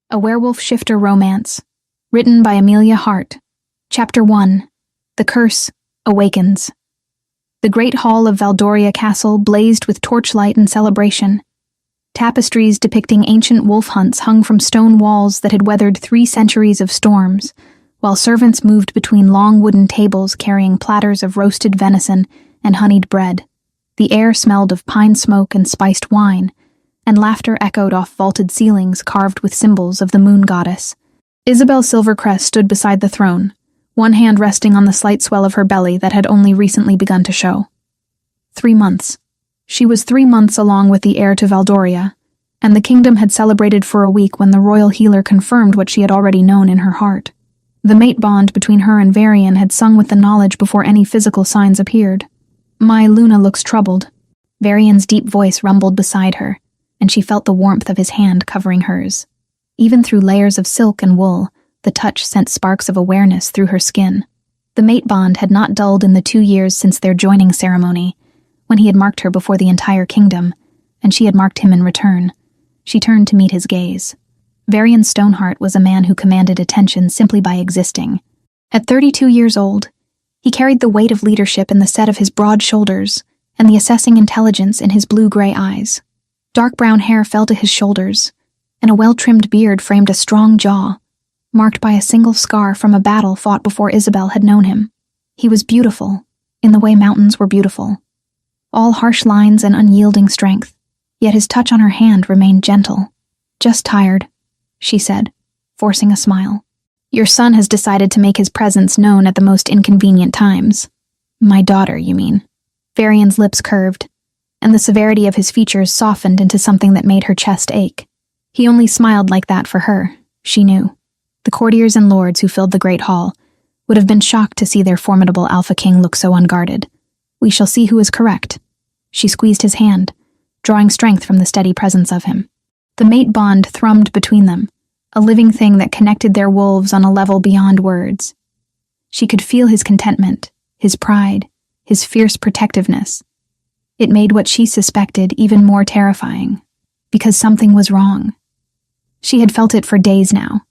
A Werewolf Shifter Romance, written by Amelia Hart. Chapter 1. The Curse Awakens. The great hall of Valdoria Castle blazed with torchlight and celebration. Tapestries depicting ancient wolf hunts hung from stone walls that had weathered 3 centuries of storms, while servants moved between long wooden tables carrying platters of roasted venison and honeyed bread. The air smelled of pine smoke and spiced wine, and laughter echoed off vaulted ceilings carved with symbols of the moon goddess. Isabel Silvercrest stood beside the throne, one hand resting on the slight swell of her belly that had only recently begun to show. 3 months. She was 3 months along with the heir to Valdoria, and the kingdom had celebrated for a week when the royal healer confirmed what she had already known in her heart. The mate bond between her and Varian had sung with the knowledge before any physical signs appeared. "My Luna looks troubled." Varian's deep voice rumbled beside her, and she felt the warmth of his hand covering hers. Even through layers of silk and wool, the touch sent sparks of awareness through her skin. The mate bond had not dulled in the 2 years since their joining ceremony, when he had marked her before the entire kingdom, and she had marked him in return. She turned to meet his gaze. Varian Stoneheart was a man who commanded attention simply by existing. At 32 years old, he carried the weight of leadership in the set of his broad shoulders and the assessing intelligence in his blue-gray eyes. Dark brown hair fell to his shoulders, and a well-trimmed beard framed a strong jaw, marked by a single scar from a battle fought before Isabel had known him. He was beautiful, in the way mountains were beautiful. All harsh lines and unyielding strength, yet his touch on her hand remained gentle. "Just tired," she said, forcing a smile. "Your son has decided to make his presence known at the most inconvenient times." "My daughter, you mean?" Varian's lips curved, and the severity of his features softened into something that made her chest ache. He only smiled like that for her, she knew. The courtiers and lords who filled the great hall would have been shocked to see their formidable Alpha King look so unguarded. "We shall see who is correct." She squeezed his hand, drawing strength from the steady presence of him. The mate bond thrummed between them, a living thing that connected their wolves on a level beyond words. She could feel his contentment, his pride, his fierce protectiveness. It made what she suspected even more terrifying, because something was wrong. She had felt it for days now,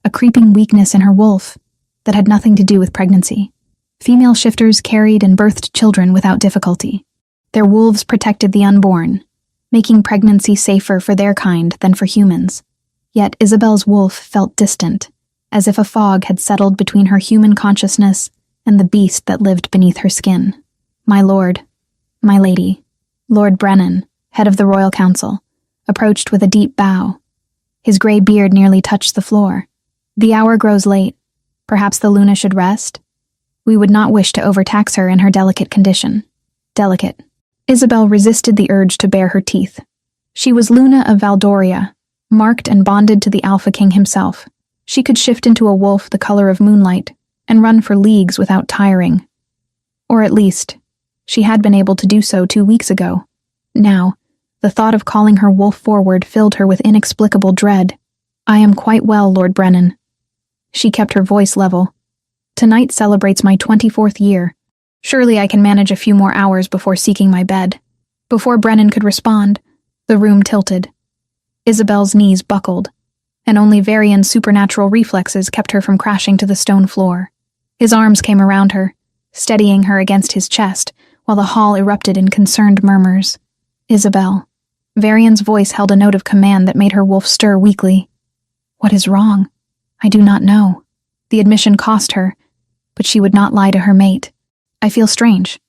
a creeping weakness in her wolf that had nothing to do with pregnancy. Female shifters carried and birthed children without difficulty. Their wolves protected the unborn, making pregnancy safer for their kind than for humans. Yet Isabel's wolf felt distant, as if a fog had settled between her human consciousness and the beast that lived beneath her skin. "My lord, my lady," Lord Brennan, head of the Royal Council, approached with a deep bow. His gray beard nearly touched the floor. "The hour grows late. Perhaps the Luna should rest? We would not wish to overtax her in her delicate condition." Delicate. Isabel resisted the urge to bare her teeth. She was Luna of Valdoria, marked and bonded to the Alpha King himself. She could shift into a wolf the color of moonlight and run for leagues without tiring. Or at least, she had been able to do so 2 weeks ago. Now, the thought of calling her wolf forward filled her with inexplicable dread. "I am quite well, Lord Brennan." She kept her voice level. "Tonight celebrates my 24th year. Surely I can manage a few more hours before seeking my bed." Before Brennan could respond, the room tilted. Isabel's knees buckled, and only Varian's supernatural reflexes kept her from crashing to the stone floor. His arms came around her, steadying her against his chest, while the hall erupted in concerned murmurs. "Isabel." Varian's voice held a note of command that made her wolf stir weakly. "What is wrong? I do not know." The admission cost her, but she would not lie to her mate. "I feel strange.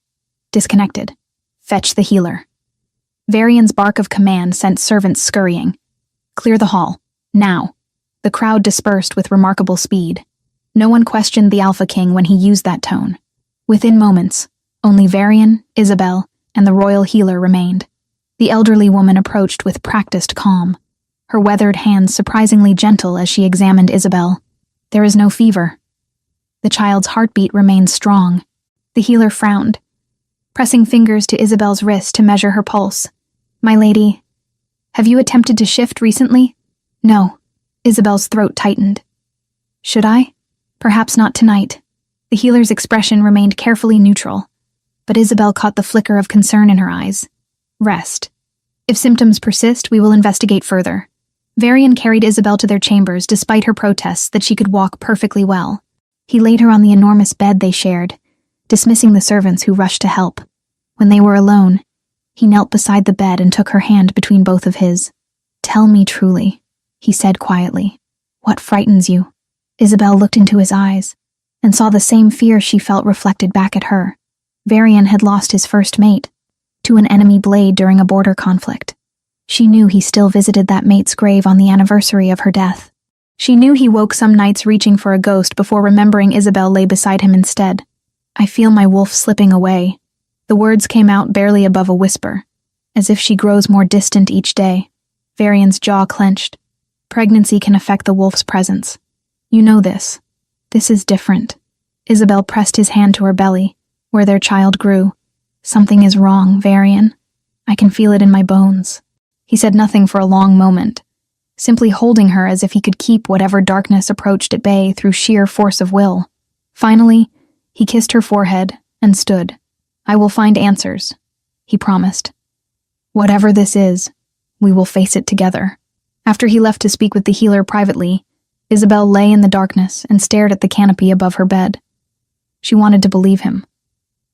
Disconnected. Fetch the healer." Varian's bark of command sent servants scurrying. "Clear the hall. Now." The crowd dispersed with remarkable speed. No one questioned the Alpha King when he used that tone. Within moments, only Varian, Isabel, and the royal healer remained. The elderly woman approached with practiced calm, her weathered hands surprisingly gentle as she examined Isabel. "There is no fever." The child's heartbeat remained strong. The healer frowned, pressing fingers to Isabel's wrist to measure her pulse. "My lady, have you attempted to shift recently?" "No." Isabel's throat tightened. "Should I?" "Perhaps not tonight." The healer's expression remained carefully neutral, but Isabel caught the flicker of concern in her eyes. "Rest. If symptoms persist, we will investigate further." Varian carried Isabel to their chambers despite her protests that she could walk perfectly well. He laid her on the enormous bed they shared, dismissing the servants who rushed to help. When they were alone, he knelt beside the bed and took her hand between both of his. "Tell me truly," he said quietly. "What frightens you?" Isabel looked into his eyes and saw the same fear she felt reflected back at her. Varian had lost his first mate to an enemy blade during a border conflict. She knew he still visited that mate's grave on the anniversary of her death. She knew he woke some nights reaching for a ghost before remembering Isabel lay beside him instead. "I feel my wolf slipping away." The words came out barely above a whisper, as if she grows more distant each day. Varian's jaw clenched. Pregnancy can affect the wolf's presence. "You know this. This is different." Isabel pressed his hand to her belly, where their child grew. "Something is wrong, Varian. I can feel it in my bones." He said nothing for a long moment, simply holding her as if he could keep whatever darkness approached at bay through sheer force of will. Finally, he kissed her forehead and stood. "I will find answers," he promised. "Whatever this is, we will face it together." After he left to speak with the healer privately, Isabel lay in the darkness and stared at the canopy above her bed. She wanted to believe him.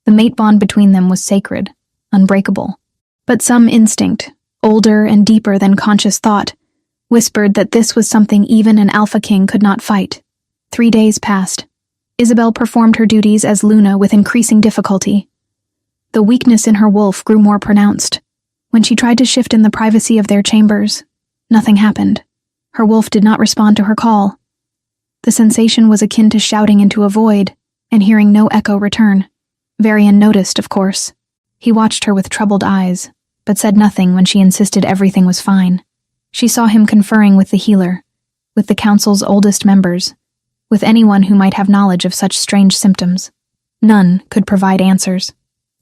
The mate bond between them was sacred, unbreakable. But some instinct, older and deeper than conscious thought, whispered that this was something even an alpha king could not fight. 3 days passed. Isabel performed her duties as Luna with increasing difficulty. The weakness in her wolf grew more pronounced. When she tried to shift in the privacy of their chambers, nothing happened. Her wolf did not respond to her call. The sensation was akin to shouting into a void and hearing no echo return. Varian noticed, of course. He watched her with troubled eyes, but said nothing when she insisted everything was fine. She saw him conferring with the healer, with the council's oldest members, with anyone who might have knowledge of such strange symptoms. None could provide answers.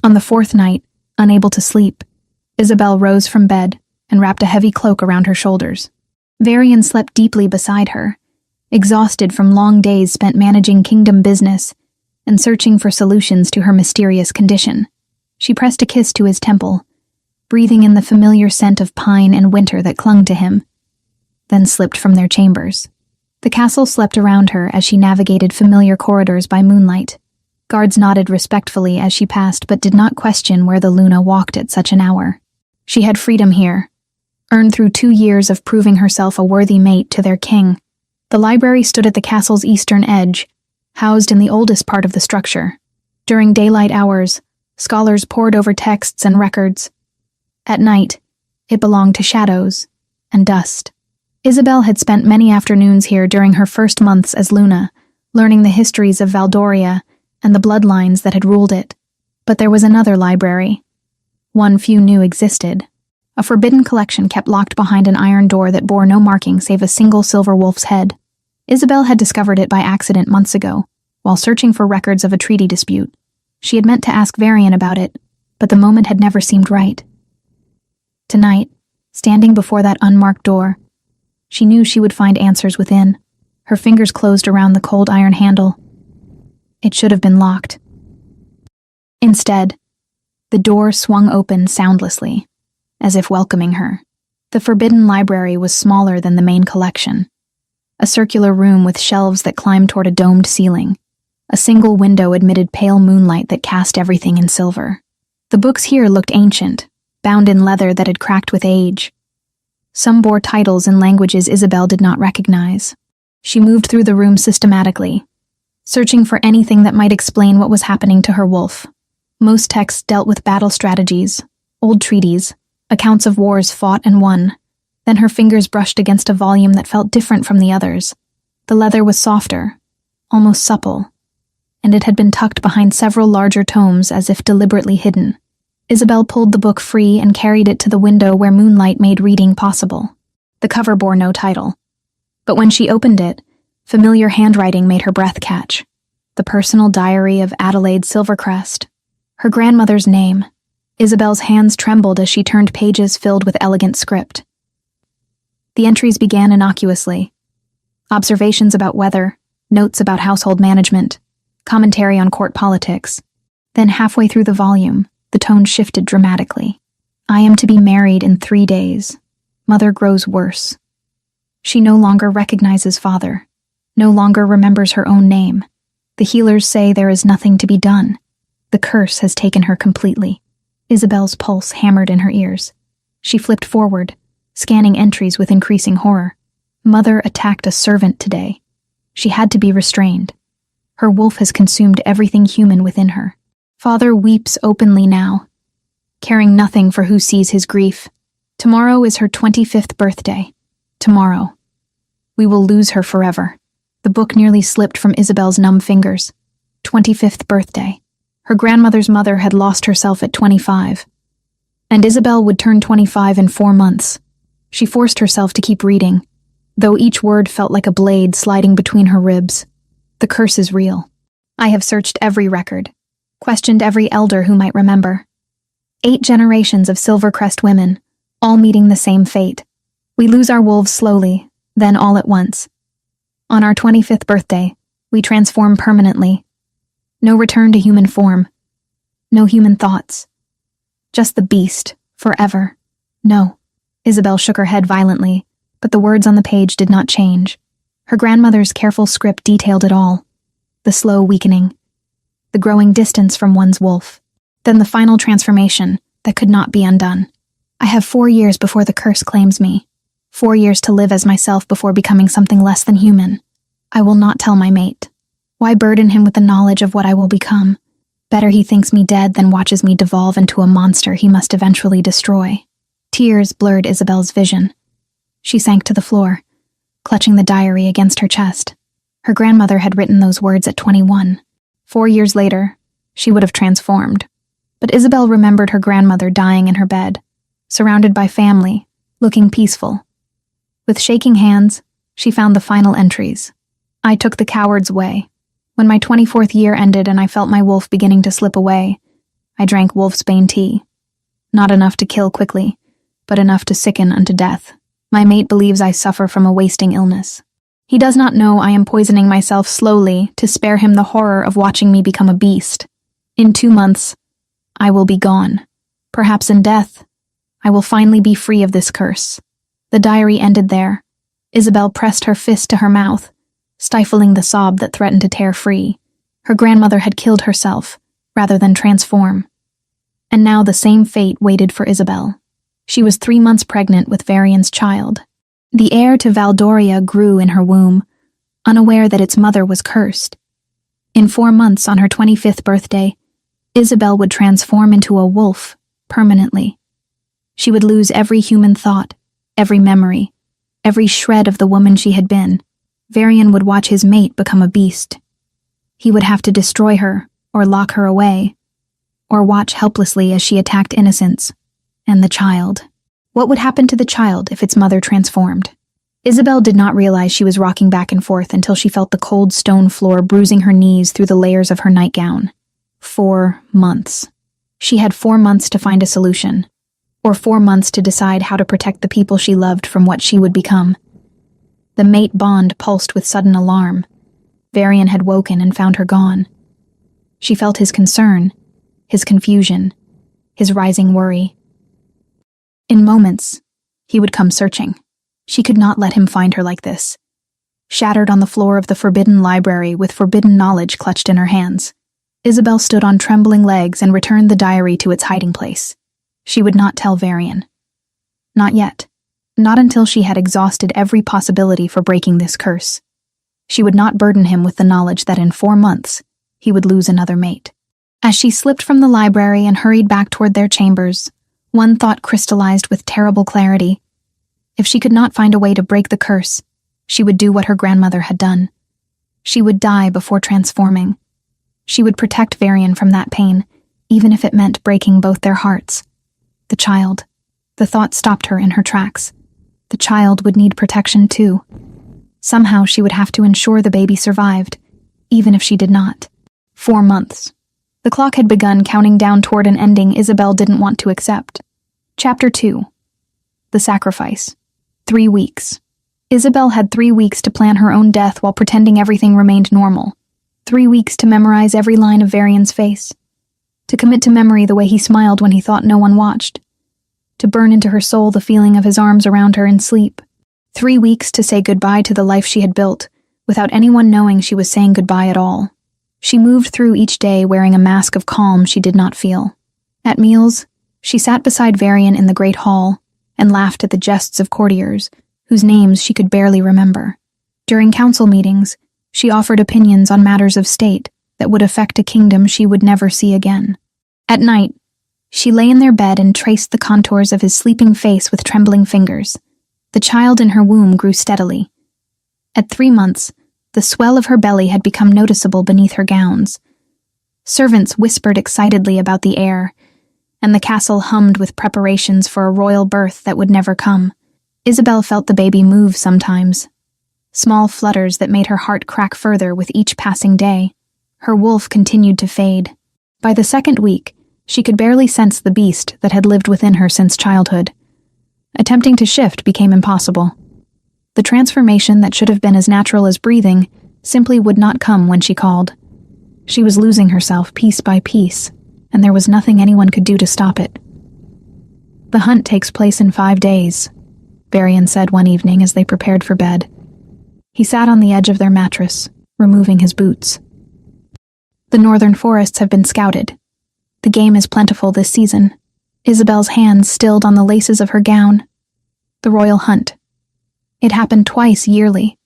On the 4th night, unable to sleep, Isabel rose from bed and wrapped a heavy cloak around her shoulders. Varian slept deeply beside her, exhausted from long days spent managing kingdom business and searching for solutions to her mysterious condition. She pressed a kiss to his temple, breathing in the familiar scent of pine and winter that clung to him, then slipped from their chambers. The castle slept around her as she navigated familiar corridors by moonlight. Guards nodded respectfully as she passed but did not question where the Luna walked at such an hour. She had freedom here, earned through 2 years of proving herself a worthy mate to their king. The library stood at the castle's eastern edge, housed in the oldest part of the structure. During daylight hours, scholars pored over texts and records. At night, it belonged to shadows and dust. Isabel had spent many afternoons here during her first months as Luna, learning the histories of Valdoria and the bloodlines that had ruled it. But there was another library, one few knew existed. A forbidden collection kept locked behind an iron door that bore no marking save a single silver wolf's head. Isabel had discovered it by accident months ago, while searching for records of a treaty dispute. She had meant to ask Varian about it, but the moment had never seemed right. Tonight, standing before that unmarked door, she knew she would find answers within. Her fingers closed around the cold iron handle. It should have been locked. Instead, the door swung open soundlessly, as if welcoming her. The forbidden library was smaller than the main collection. A circular room with shelves that climbed toward a domed ceiling. A single window admitted pale moonlight that cast everything in silver. The books here looked ancient, bound in leather that had cracked with age. Some bore titles in languages Isabel did not recognize. She moved through the room systematically, searching for anything that might explain what was happening to her wolf. Most texts dealt with battle strategies, old treaties, accounts of wars fought and won. Then her fingers brushed against a volume that felt different from the others. The leather was softer, almost supple, and it had been tucked behind several larger tomes as if deliberately hidden. Isabel pulled the book free and carried it to the window where moonlight made reading possible. The cover bore no title, but when she opened it, familiar handwriting made her breath catch. The personal diary of Adelaide Silvercrest. Her grandmother's name. Isabel's hands trembled as she turned pages filled with elegant script. The entries began innocuously. Observations about weather, notes about household management, commentary on court politics. Then halfway through the volume, the tone shifted dramatically. I am to be married in 3 days. Mother grows worse. She no longer recognizes father, no longer remembers her own name. The healers say there is nothing to be done. The curse has taken her completely. Isabel's pulse hammered in her ears. She flipped forward, scanning entries with increasing horror. Mother attacked a servant today. She had to be restrained. Her wolf has consumed everything human within her. Father weeps openly now, caring nothing for who sees his grief. Tomorrow is her 25th birthday. Tomorrow. We will lose her forever. The book nearly slipped from Isabel's numb fingers. 25th birthday. Her grandmother's mother had lost herself at 25. And Isabel would turn 25 in 4 months. She forced herself to keep reading, though each word felt like a blade sliding between her ribs. The curse is real. I have searched every record, questioned every elder who might remember. 8 generations of Silvercrest women, all meeting the same fate. We lose our wolves slowly, then all at once. On our 25th birthday, we transform permanently. No return to human form. No human thoughts. Just the beast, forever. No. Isabel shook her head violently, but the words on the page did not change. Her grandmother's careful script detailed it all. The slow weakening. The growing distance from one's wolf. Then the final transformation that could not be undone. I have 4 years before the curse claims me. 4 years to live as myself before becoming something less than human. I will not tell my mate. Why burden him with the knowledge of what I will become? Better he thinks me dead than watches me devolve into a monster he must eventually destroy. Tears blurred Isabel's vision. She sank to the floor, clutching the diary against her chest. Her grandmother had written those words at 21. 4 years later, she would have transformed. But Isabel remembered her grandmother dying in her bed, surrounded by family, looking peaceful. With shaking hands, she found the final entries. I took the coward's way. When my 24th year ended and I felt my wolf beginning to slip away, I drank wolfsbane tea. Not enough to kill quickly, but enough to sicken unto death. My mate believes I suffer from a wasting illness. He does not know I am poisoning myself slowly to spare him the horror of watching me become a beast. In 2 months, I will be gone. Perhaps in death, I will finally be free of this curse. The diary ended there. Isabel pressed her fist to her mouth, stifling the sob that threatened to tear free. Her grandmother had killed herself, rather than transform. And now the same fate waited for Isabel. She was 3 months pregnant with Varian's child. The heir to Valdoria grew in her womb, unaware that its mother was cursed. In 4 months, on her 25th birthday, Isabel would transform into a wolf, permanently. She would lose every human thought, every memory, every shred of the woman she had been. Varian would watch his mate become a beast. He would have to destroy her, or lock her away, or watch helplessly as she attacked innocents. And the child. What would happen to the child if its mother transformed? Isabel did not realize she was rocking back and forth until she felt the cold stone floor bruising her knees through the layers of her nightgown. 4 months. She had 4 months to find a solution, or 4 months to decide how to protect the people she loved from what she would become. The mate bond pulsed with sudden alarm. Varian had woken and found her gone. She felt his concern, his confusion, his rising worry. In moments, he would come searching. She could not let him find her like this. Shattered on the floor of the forbidden library with forbidden knowledge clutched in her hands, Isabel stood on trembling legs and returned the diary to its hiding place. She would not tell Varian. Not yet. Not until she had exhausted every possibility for breaking this curse. She would not burden him with the knowledge that in 4 months, he would lose another mate. As she slipped from the library and hurried back toward their chambers, one thought crystallized with terrible clarity. If she could not find a way to break the curse, she would do what her grandmother had done. She would die before transforming. She would protect Varian from that pain, even if it meant breaking both their hearts. The child. The thought stopped her in her tracks. The child would need protection too. Somehow she would have to ensure the baby survived, even if she did not. 4 months. The clock had begun counting down toward an ending Isabel didn't want to accept. Chapter 2. The Sacrifice. 3 weeks. Isabel had 3 weeks to plan her own death while pretending everything remained normal. 3 weeks to memorize every line of Varian's face. To commit to memory the way he smiled when he thought no one watched. To burn into her soul the feeling of his arms around her in sleep. 3 weeks to say goodbye to the life she had built, without anyone knowing she was saying goodbye at all. She moved through each day wearing a mask of calm she did not feel. At meals, she sat beside Varian in the great hall and laughed at the jests of courtiers, whose names she could barely remember. During council meetings, she offered opinions on matters of state that would affect a kingdom she would never see again. At night, she lay in their bed and traced the contours of his sleeping face with trembling fingers. The child in her womb grew steadily. At 3 months, the swell of her belly had become noticeable beneath her gowns. Servants whispered excitedly about the heir, and the castle hummed with preparations for a royal birth that would never come. Isabel felt the baby move sometimes, small flutters that made her heart crack further with each passing day. Her wolf continued to fade. By the 2nd week, she could barely sense the beast that had lived within her since childhood. Attempting to shift became impossible. The transformation that should have been as natural as breathing simply would not come when she called. She was losing herself piece by piece, and there was nothing anyone could do to stop it. "The hunt takes place in 5 days," Varian said one evening as they prepared for bed. He sat on the edge of their mattress, removing his boots. "The northern forests have been scouted. The game is plentiful this season." Isabel's hands stilled on the laces of her gown. The royal hunt. It happened twice yearly,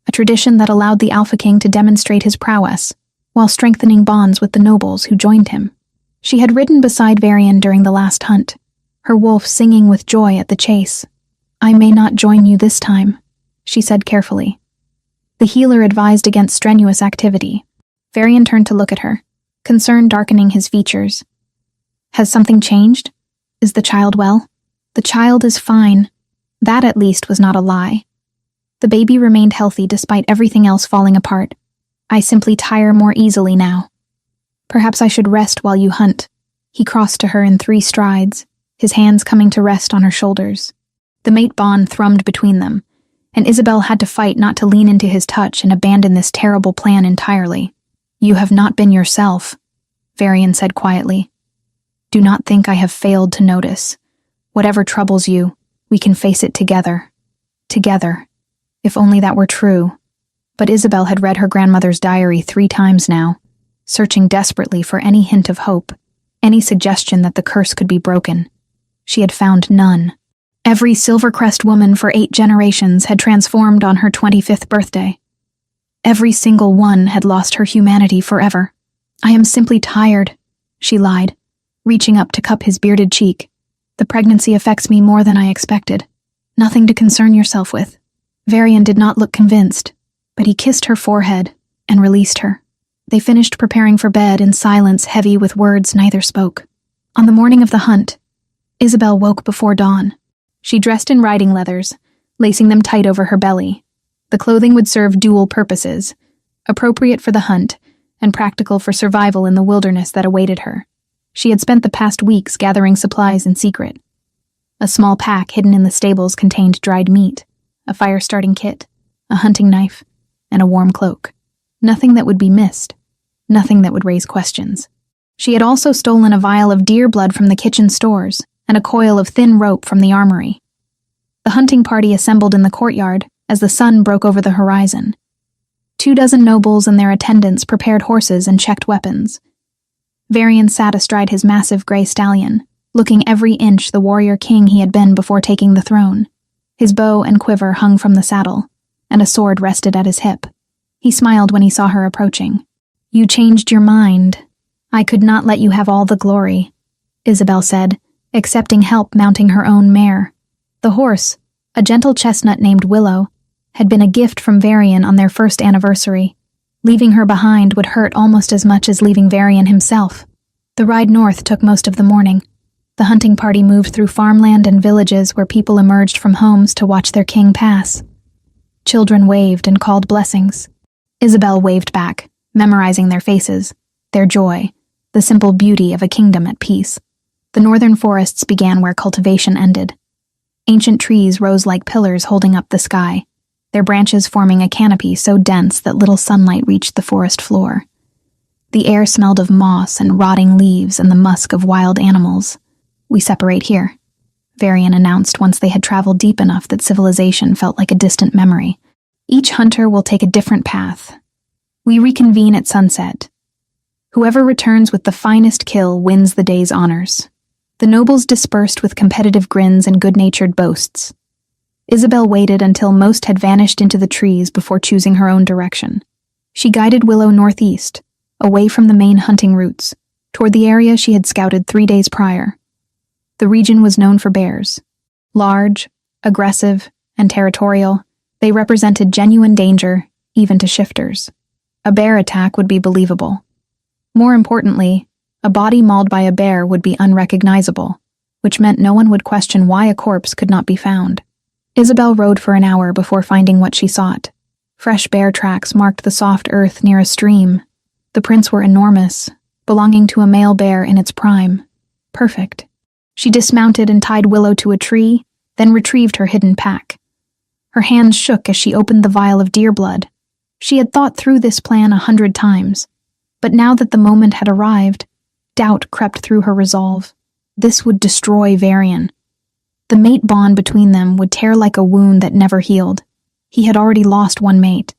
a tradition that allowed the Alpha King to demonstrate his prowess, while strengthening bonds with the nobles who joined him. She had ridden beside Varian during the last hunt, her wolf singing with joy at the chase. "I may not join you this time," she said carefully. The healer advised against strenuous activity. Varian turned to look at her, concern darkening his features. "Has something changed? Is the child well?" "The child is fine." That at least was not a lie. The baby remained healthy despite everything else falling apart. "I simply tire more easily now. Perhaps I should rest while you hunt." He crossed to her in 3 strides, his hands coming to rest on her shoulders. The mate bond thrummed between them, and Isabel had to fight not to lean into his touch and abandon this terrible plan entirely. "You have not been yourself," Varian said quietly. "Do not think I have failed to notice. Whatever troubles you, we can face it together. Together. If only that were true." But Isabel had read her grandmother's diary 3 times now, searching desperately for any hint of hope, any suggestion that the curse could be broken. She had found none. Every Silvercrest woman for 8 generations had transformed on her 25th birthday. Every single one had lost her humanity forever. "I am simply tired," she lied, reaching up to cup his bearded cheek. "The pregnancy affects me more than I expected. Nothing to concern yourself with." Varian did not look convinced, but he kissed her forehead and released her. They finished preparing for bed in silence heavy with words neither spoke. On the morning of the hunt, Isabel woke before dawn. She dressed in riding leathers, lacing them tight over her belly. The clothing would serve dual purposes, appropriate for the hunt and practical for survival in the wilderness that awaited her. She had spent the past weeks gathering supplies in secret. A small pack hidden in the stables contained dried meat, a fire-starting kit, a hunting knife, and a warm cloak. Nothing that would be missed, nothing that would raise questions. She had also stolen a vial of deer blood from the kitchen stores and a coil of thin rope from the armory. The hunting party assembled in the courtyard as the sun broke over the horizon. 24 nobles and their attendants prepared horses and checked weapons. Varian sat astride his massive gray stallion, looking every inch the warrior king he had been before taking the throne. His bow and quiver hung from the saddle, and a sword rested at his hip. He smiled when he saw her approaching. "You changed your mind. I could not let you have all the glory," Isabel said, accepting help mounting her own mare. The horse, a gentle chestnut named Willow, had been a gift from Varian on their first anniversary. Leaving her behind would hurt almost as much as leaving Varian himself. The ride north took most of the morning. The hunting party moved through farmland and villages where people emerged from homes to watch their king pass. Children waved and called blessings. Isabel waved back, memorizing their faces, their joy, the simple beauty of a kingdom at peace. The northern forests began where cultivation ended. Ancient trees rose like pillars holding up the sky, their branches forming a canopy so dense that little sunlight reached the forest floor. The air smelled of moss and rotting leaves and the musk of wild animals. "We separate here," Varian announced once they had traveled deep enough that civilization felt like a distant memory. Each hunter will take a different path. We reconvene at sunset. Whoever returns with the finest kill wins the day's honors. The nobles dispersed with competitive grins and good-natured boasts. Isabel waited until most had vanished into the trees before choosing her own direction. She guided Willow northeast, away from the main hunting routes, toward the area she had scouted 3 days prior. The region was known for bears. Large, aggressive, and territorial, they represented genuine danger, even to shifters. A bear attack would be believable. More importantly, a body mauled by a bear would be unrecognizable, which meant no one would question why a corpse could not be found. Isabel rode for an hour before finding what she sought. Fresh bear tracks marked the soft earth near a stream. The prints were enormous, belonging to a male bear in its prime. Perfect. She dismounted and tied Willow to a tree, then retrieved her hidden pack. Her hands shook as she opened the vial of deer blood. She had thought through this plan 100 times, but now that the moment had arrived, doubt crept through her resolve. This would destroy Varian. The mate bond between them would tear like a wound that never healed. He had already lost one mate.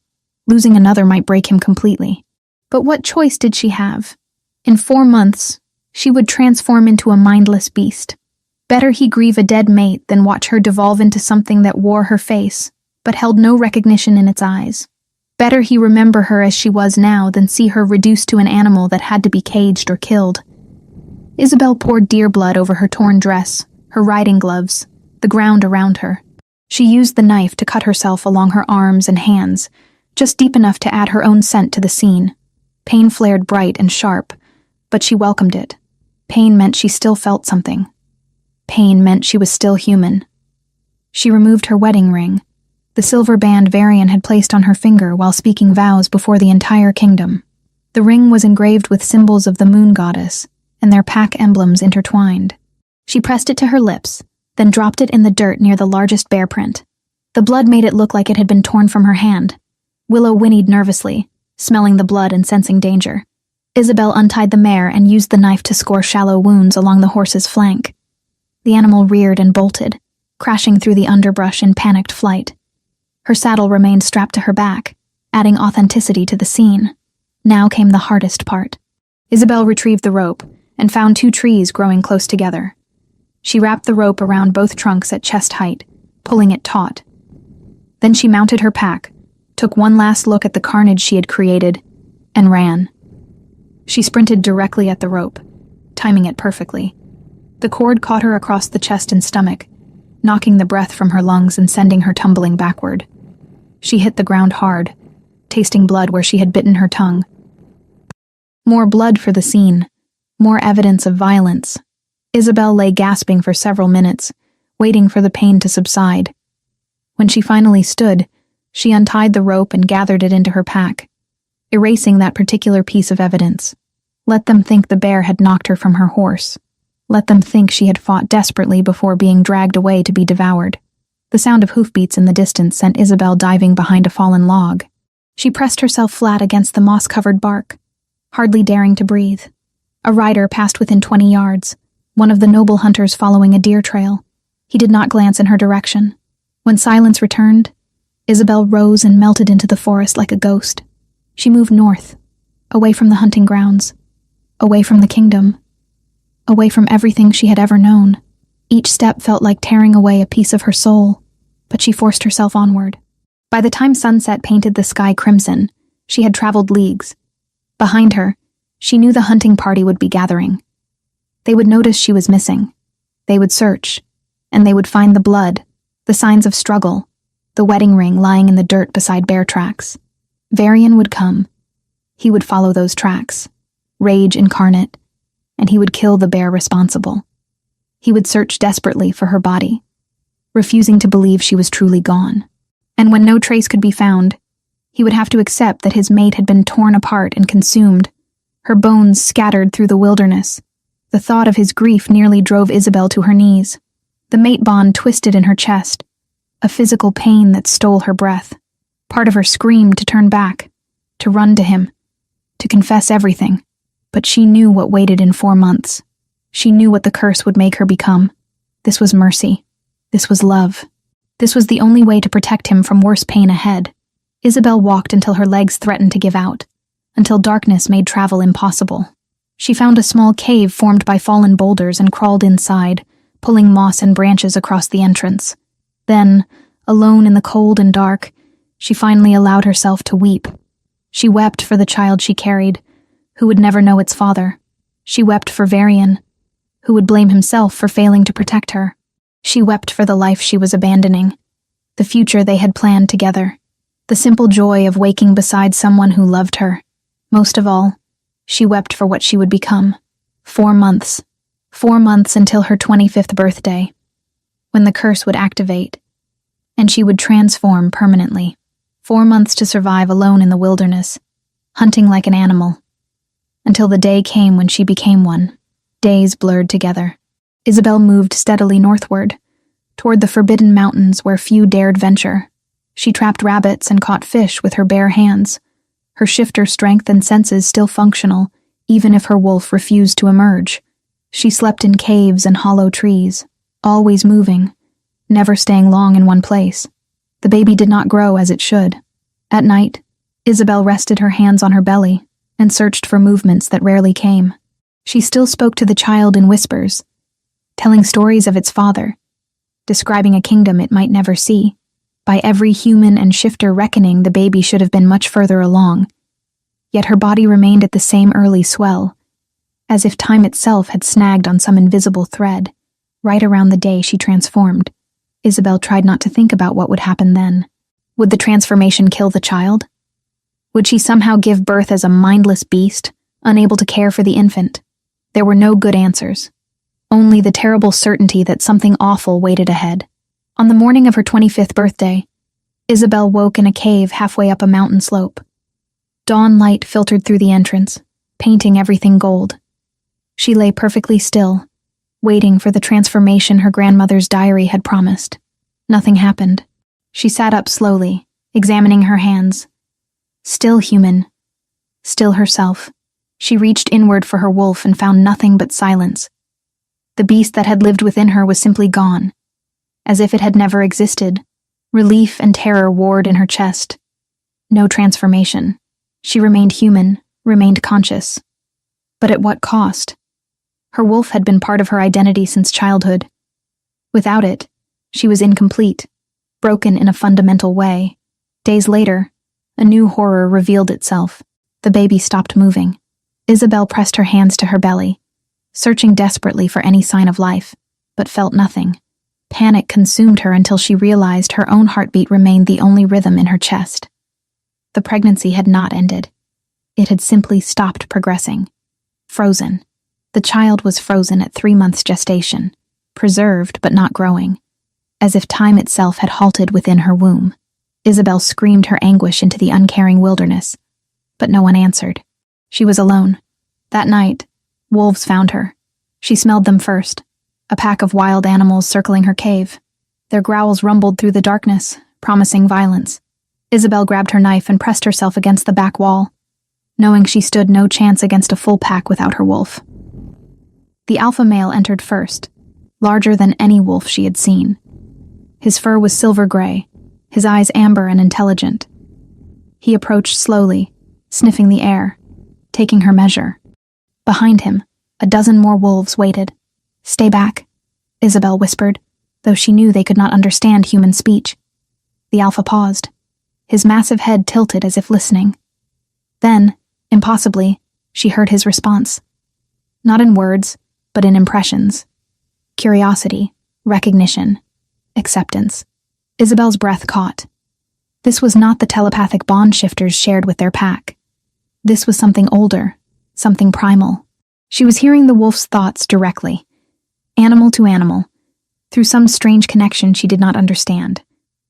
Losing another might break him completely. But what choice did she have? In 4 months, she would transform into a mindless beast. Better he grieve a dead mate than watch her devolve into something that wore her face, but held no recognition in its eyes. Better he remember her as she was now than see her reduced to an animal that had to be caged or killed. Isabel poured deer blood over her torn dress, her riding gloves, the ground around her. She used the knife to cut herself along her arms and hands, just deep enough to add her own scent to the scene. Pain flared bright and sharp, but she welcomed it. Pain meant she still felt something. Pain meant she was still human. She removed her wedding ring, the silver band Varian had placed on her finger while speaking vows before the entire kingdom. The ring was engraved with symbols of the moon goddess, and their pack emblems intertwined. She pressed it to her lips, then dropped it in the dirt near the largest bear print. The blood made it look like it had been torn from her hand. Willow whinnied nervously, smelling the blood and sensing danger. Isabel untied the mare and used the knife to score shallow wounds along the horse's flank. The animal reared and bolted, crashing through the underbrush in panicked flight. Her saddle remained strapped to her back, adding authenticity to the scene. Now came the hardest part. Isabel retrieved the rope and found 2 trees growing close together. She wrapped the rope around both trunks at chest height, pulling it taut. Then she mounted her pack, took one last look at the carnage she had created, and ran. She sprinted directly at the rope, timing it perfectly. The cord caught her across the chest and stomach, knocking the breath from her lungs and sending her tumbling backward. She hit the ground hard, tasting blood where she had bitten her tongue. More blood for the scene, more evidence of violence. Isabel lay gasping for several minutes, waiting for the pain to subside. When she finally stood, she untied the rope and gathered it into her pack, erasing that particular piece of evidence. Let them think the bear had knocked her from her horse. Let them think she had fought desperately before being dragged away to be devoured. The sound of hoofbeats in the distance sent Isabel diving behind a fallen log. She pressed herself flat against the moss-covered bark, hardly daring to breathe. A rider passed within 20 yards, one of the noble hunters following a deer trail. He did not glance in her direction. When silence returned, Isabel rose and melted into the forest like a ghost. She moved north, away from the hunting grounds, away from the kingdom, away from everything she had ever known. Each step felt like tearing away a piece of her soul, but she forced herself onward. By the time sunset painted the sky crimson, she had traveled leagues. Behind her, she knew the hunting party would be gathering. They would notice she was missing. They would search, and they would find the blood, the signs of struggle, the wedding ring lying in the dirt beside bear tracks. Varian would come. He would follow those tracks, rage incarnate, and he would kill the bear responsible. He would search desperately for her body, refusing to believe she was truly gone. And when no trace could be found, he would have to accept that his mate had been torn apart and consumed, her bones scattered through the wilderness. The thought of his grief nearly drove Isabel to her knees. The mate bond twisted in her chest, a physical pain that stole her breath. Part of her screamed to turn back, to run to him, to confess everything. But she knew what waited in 4 months. She knew what the curse would make her become. This was mercy. This was love. This was the only way to protect him from worse pain ahead. Isabel walked until her legs threatened to give out, until darkness made travel impossible. She found a small cave formed by fallen boulders and crawled inside, pulling moss and branches across the entrance. Then, alone in the cold and dark, she finally allowed herself to weep. She wept for the child she carried, who would never know its father. She wept for Varian, who would blame himself for failing to protect her. She wept for the life she was abandoning, the future they had planned together, the simple joy of waking beside someone who loved her. Most of all, she wept for what she would become. 4 months. 4 months until her 25th birthday, when the curse would activate, and she would transform permanently. 4 months to survive alone in the wilderness, hunting like an animal, until the day came when she became one. Days blurred together. Isabel moved steadily northward, toward the forbidden mountains where few dared venture. She trapped rabbits and caught fish with her bare hands, her shifter strength and senses still functional, even if her wolf refused to emerge. She slept in caves and hollow trees, always moving, never staying long in one place. The baby did not grow as it should. At night, Isabel rested her hands on her belly and searched for movements that rarely came. She still spoke to the child in whispers, telling stories of its father, describing a kingdom it might never see. By every human and shifter reckoning, the baby should have been much further along. Yet her body remained at the same early swell, as if time itself had snagged on some invisible thread, right around the day she transformed. Isabel tried not to think about what would happen then. Would the transformation kill the child? Would she somehow give birth as a mindless beast, unable to care for the infant? There were no good answers, only the terrible certainty that something awful waited ahead. On the morning of her 25th birthday, Isabel woke in a cave halfway up a mountain slope. Dawn light filtered through the entrance, painting everything gold. She lay perfectly still, waiting for the transformation her grandmother's diary had promised. Nothing happened. She sat up slowly, examining her hands. Still human, still herself. She reached inward for her wolf and found nothing but silence. The beast that had lived within her was simply gone, as if it had never existed. Relief and terror warred in her chest. No transformation. She remained human, remained conscious. But at what cost? Her wolf had been part of her identity since childhood. Without it, she was incomplete, broken in a fundamental way. Days later, a new horror revealed itself. The baby stopped moving. Isabel pressed her hands to her belly, searching desperately for any sign of life, but felt nothing. Panic consumed her until she realized her own heartbeat remained the only rhythm in her chest. The pregnancy had not ended. It had simply stopped progressing. Frozen. The child was frozen at 3 months gestation, preserved but not growing, as if time itself had halted within her womb. Isabel screamed her anguish into the uncaring wilderness, but no one answered. She was alone. That night, wolves found her. She smelled them first, a pack of wild animals circling her cave. Their growls rumbled through the darkness, promising violence. Isabel grabbed her knife and pressed herself against the back wall, knowing she stood no chance against a full pack without her wolf. The alpha male entered first, larger than any wolf she had seen. His fur was silver gray, his eyes amber and intelligent. He approached slowly, sniffing the air, taking her measure. Behind him, a dozen more wolves waited. "Stay back," Isabel whispered, though she knew they could not understand human speech. The alpha paused, his massive head tilted as if listening. Then, impossibly, she heard his response. Not in words, but in impressions. Curiosity, recognition, acceptance. Isabel's breath caught. This was not the telepathic bond shifters shared with their pack. This was something older, something primal. She was hearing the wolf's thoughts directly, animal to animal, through some strange connection she did not understand.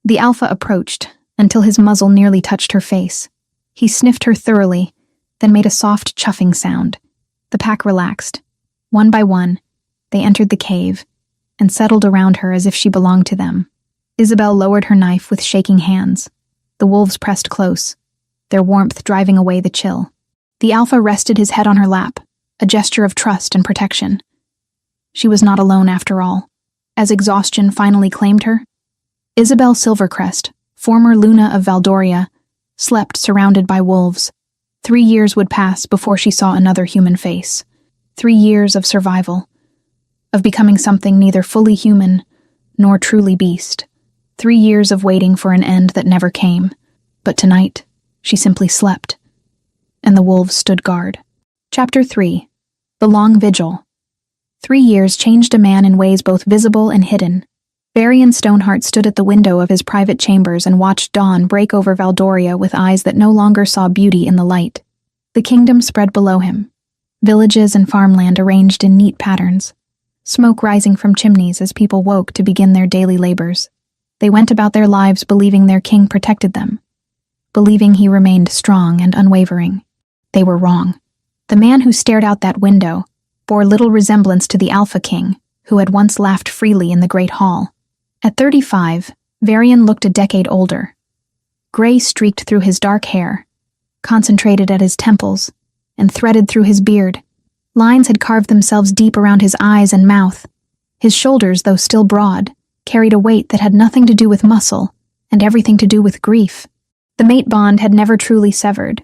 The alpha approached, until his muzzle nearly touched her face. He sniffed her thoroughly, then made a soft chuffing sound. The pack relaxed. One by one, they entered the cave, and settled around her as if she belonged to them. Isabel lowered her knife with shaking hands. The wolves pressed close, their warmth driving away the chill. The alpha rested his head on her lap, a gesture of trust and protection. She was not alone after all. as exhaustion finally claimed her. Isabel Silvercrest, former Luna of Valdoria, slept surrounded by wolves. 3 years would pass before she saw another human face. 3 years of survival, of becoming something neither fully human nor truly beast. 3 years of waiting for an end that never came. But tonight, she simply slept, and the wolves stood guard. Chapter 3. The Long Vigil. 3 years changed a man in ways both visible and hidden. Varian Stoneheart stood at the window of his private chambers and watched dawn break over Valdoria with eyes that no longer saw beauty in the light. The kingdom spread below him, villages and farmland arranged in neat patterns, smoke rising from chimneys as people woke to begin their daily labors. They went about their lives believing their king protected them, believing he remained strong and unwavering. They were wrong. The man who stared out that window bore little resemblance to the Alpha King, who had once laughed freely in the Great Hall. At 35, Varian looked a decade older. Gray streaked through his dark hair, concentrated at his temples, and threaded through his beard. Lines had carved themselves deep around his eyes and mouth. His shoulders, though still broad, carried a weight that had nothing to do with muscle and everything to do with grief. The mate bond had never truly severed.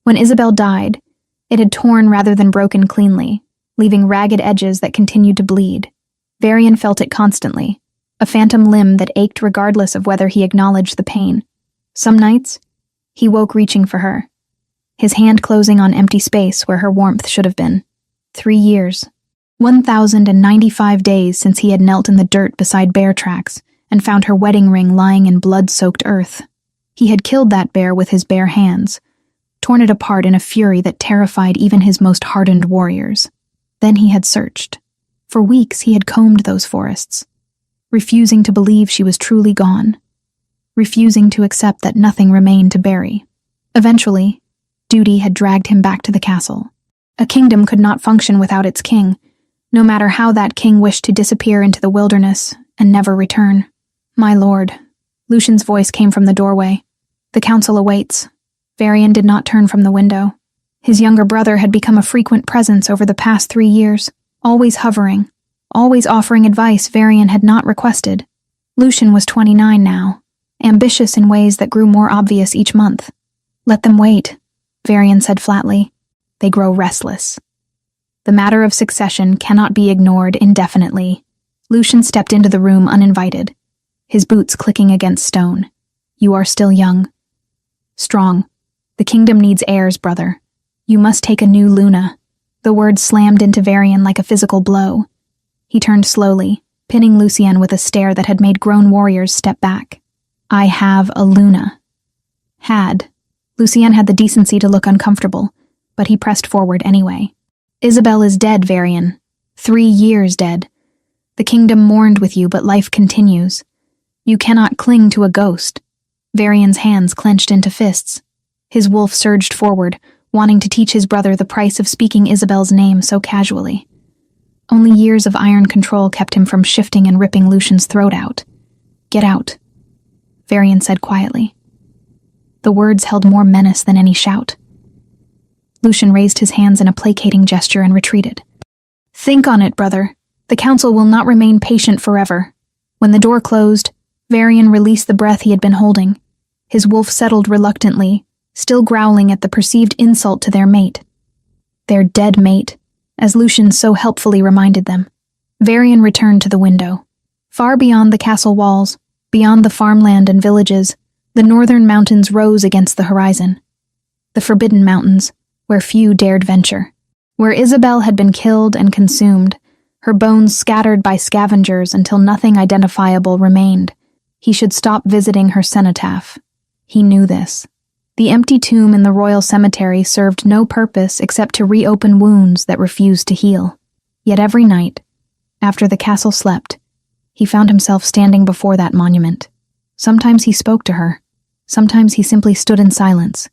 When Isabel died, it had torn rather than broken cleanly, leaving ragged edges that continued to bleed. Varian felt it constantly, a phantom limb that ached regardless of whether he acknowledged the pain. Some nights, he woke reaching for her, his hand closing on empty space where her warmth should have been. 3 years. 1,095 days since he had knelt in the dirt beside bear tracks and found her wedding ring lying in blood-soaked earth. He had killed that bear with his bare hands, torn it apart in a fury that terrified even his most hardened warriors. Then he had searched. For weeks he had combed those forests, refusing to believe she was truly gone, refusing to accept that nothing remained to bury. Eventually, duty had dragged him back to the castle. A kingdom could not function without its king, no matter how that king wished to disappear into the wilderness and never return. "My lord," Lucian's voice came from the doorway. "The council awaits." Varian did not turn from the window. His younger brother had become a frequent presence over the past 3 years, always hovering, always offering advice Varian had not requested. Lucian was 29 now, ambitious in ways that grew more obvious each month. "Let them wait," Varian said flatly. "They grow restless. The matter of succession cannot be ignored indefinitely." Lucian stepped into the room uninvited, his boots clicking against stone. "You are still young. Strong. The kingdom needs heirs, brother. You must take a new Luna." The word slammed into Varian like a physical blow. He turned slowly, pinning Lucien with a stare that had made grown warriors step back. "I have a Luna." Had. Lucien had the decency to look uncomfortable, but he pressed forward anyway. "Isabel is dead, Varian. 3 years dead. The kingdom mourned with you, but life continues. You cannot cling to a ghost." Varian's hands clenched into fists. His wolf surged forward, wanting to teach his brother the price of speaking Isabel's name so casually. Only years of iron control kept him from shifting and ripping Lucian's throat out. "Get out," Varian said quietly. The words held more menace than any shout. Lucian raised his hands in a placating gesture and retreated. "Think on it, brother. The council will not remain patient forever." When the door closed, Varian released the breath he had been holding. His wolf settled reluctantly, still growling at the perceived insult to their mate. Their dead mate, as Lucian so helpfully reminded them. Varian returned to the window. Far beyond the castle walls, beyond the farmland and villages, the northern mountains rose against the horizon. The Forbidden Mountains, where few dared venture. Where Isabel had been killed and consumed, her bones scattered by scavengers until nothing identifiable remained. He should stop visiting her cenotaph. He knew this. The empty tomb in the royal cemetery served no purpose except to reopen wounds that refused to heal. Yet every night, after the castle slept, he found himself standing before that monument. Sometimes he spoke to her. Sometimes he simply stood in silence,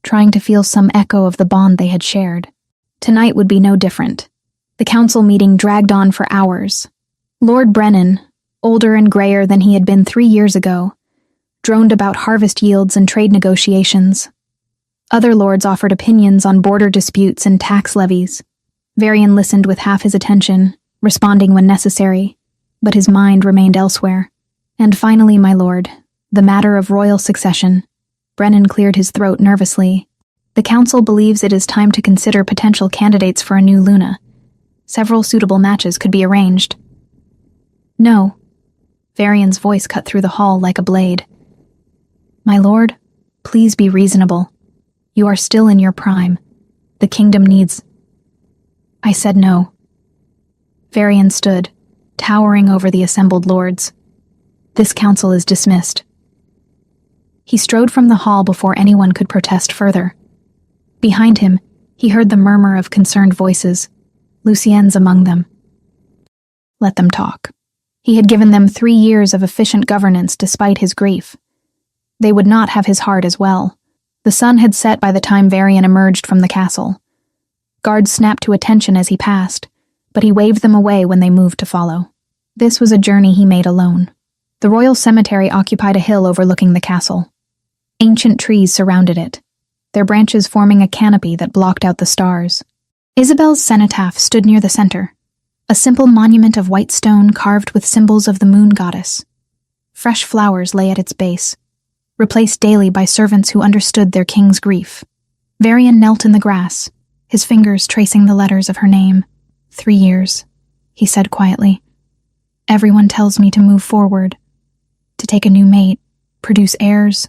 trying to feel some echo of the bond they had shared. Tonight would be no different. The council meeting dragged on for hours. Lord Brennan, older and grayer than he had been 3 years ago, droned about harvest yields and trade negotiations. Other lords offered opinions on border disputes and tax levies. Varian listened with half his attention, responding when necessary. but his mind remained elsewhere. And finally, my lord, the matter of royal succession. Brennan cleared his throat nervously. The council believes it is time to consider potential candidates for a new Luna. Several suitable matches could be arranged. No. Varian's voice cut through the hall like a blade. My lord, please be reasonable. You are still in your prime. The kingdom needs... I said no. Varian stood, towering over the assembled lords. This council is dismissed. He strode from the hall before anyone could protest further. Behind him, he heard the murmur of concerned voices, Lucien's among them. Let them talk. He had given them 3 years of efficient governance despite his grief. They would not have his heart as well. The sun had set by the time Varian emerged from the castle. Guards snapped to attention as he passed, but he waved them away when they moved to follow. This was a journey he made alone. The royal cemetery occupied a hill overlooking the castle. Ancient trees surrounded it, their branches forming a canopy that blocked out the stars. Isabel's cenotaph stood near the center, a simple monument of white stone carved with symbols of the moon goddess. Fresh flowers lay at its base, replaced daily by servants who understood their king's grief. Varian knelt in the grass, his fingers tracing the letters of her name. 3 years, he said quietly. Everyone tells me to move forward, to take a new mate, produce heirs,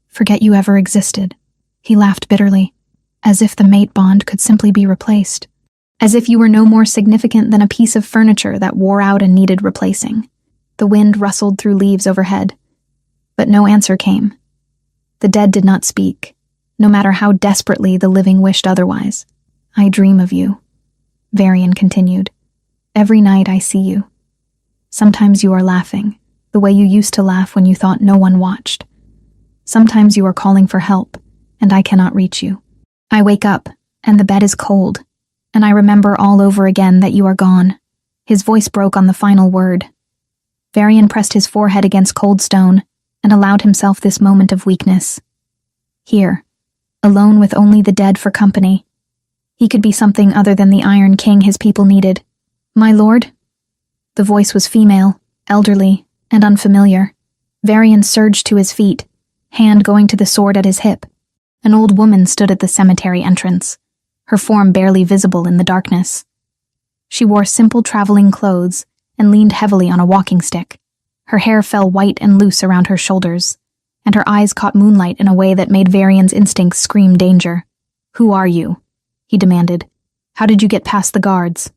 forget you ever existed. He laughed bitterly, as if the mate bond could simply be replaced, as if you were no more significant than a piece of furniture that wore out and needed replacing. The wind rustled through leaves overhead, but no answer came. The dead did not speak, no matter how desperately the living wished otherwise. I dream of you, Varian continued. Every night I see you. Sometimes you are laughing, the way you used to laugh when you thought no one watched. Sometimes you are calling for help, and I cannot reach you. I wake up, and the bed is cold, and I remember all over again that you are gone. His voice broke on the final word. Varian pressed his forehead against cold stone and allowed himself this moment of weakness. Here, alone with only the dead for company, he could be something other than the Iron King his people needed. My lord? The voice was female, elderly, and unfamiliar. Varian surged to his feet, hand going to the sword at his hip. An old woman stood at the cemetery entrance, her form barely visible in the darkness. She wore simple traveling clothes and leaned heavily on a walking stick. Her hair fell white and loose around her shoulders, and her eyes caught moonlight in a way that made Varian's instincts scream danger. Who are you? He demanded. How did you get past the guards?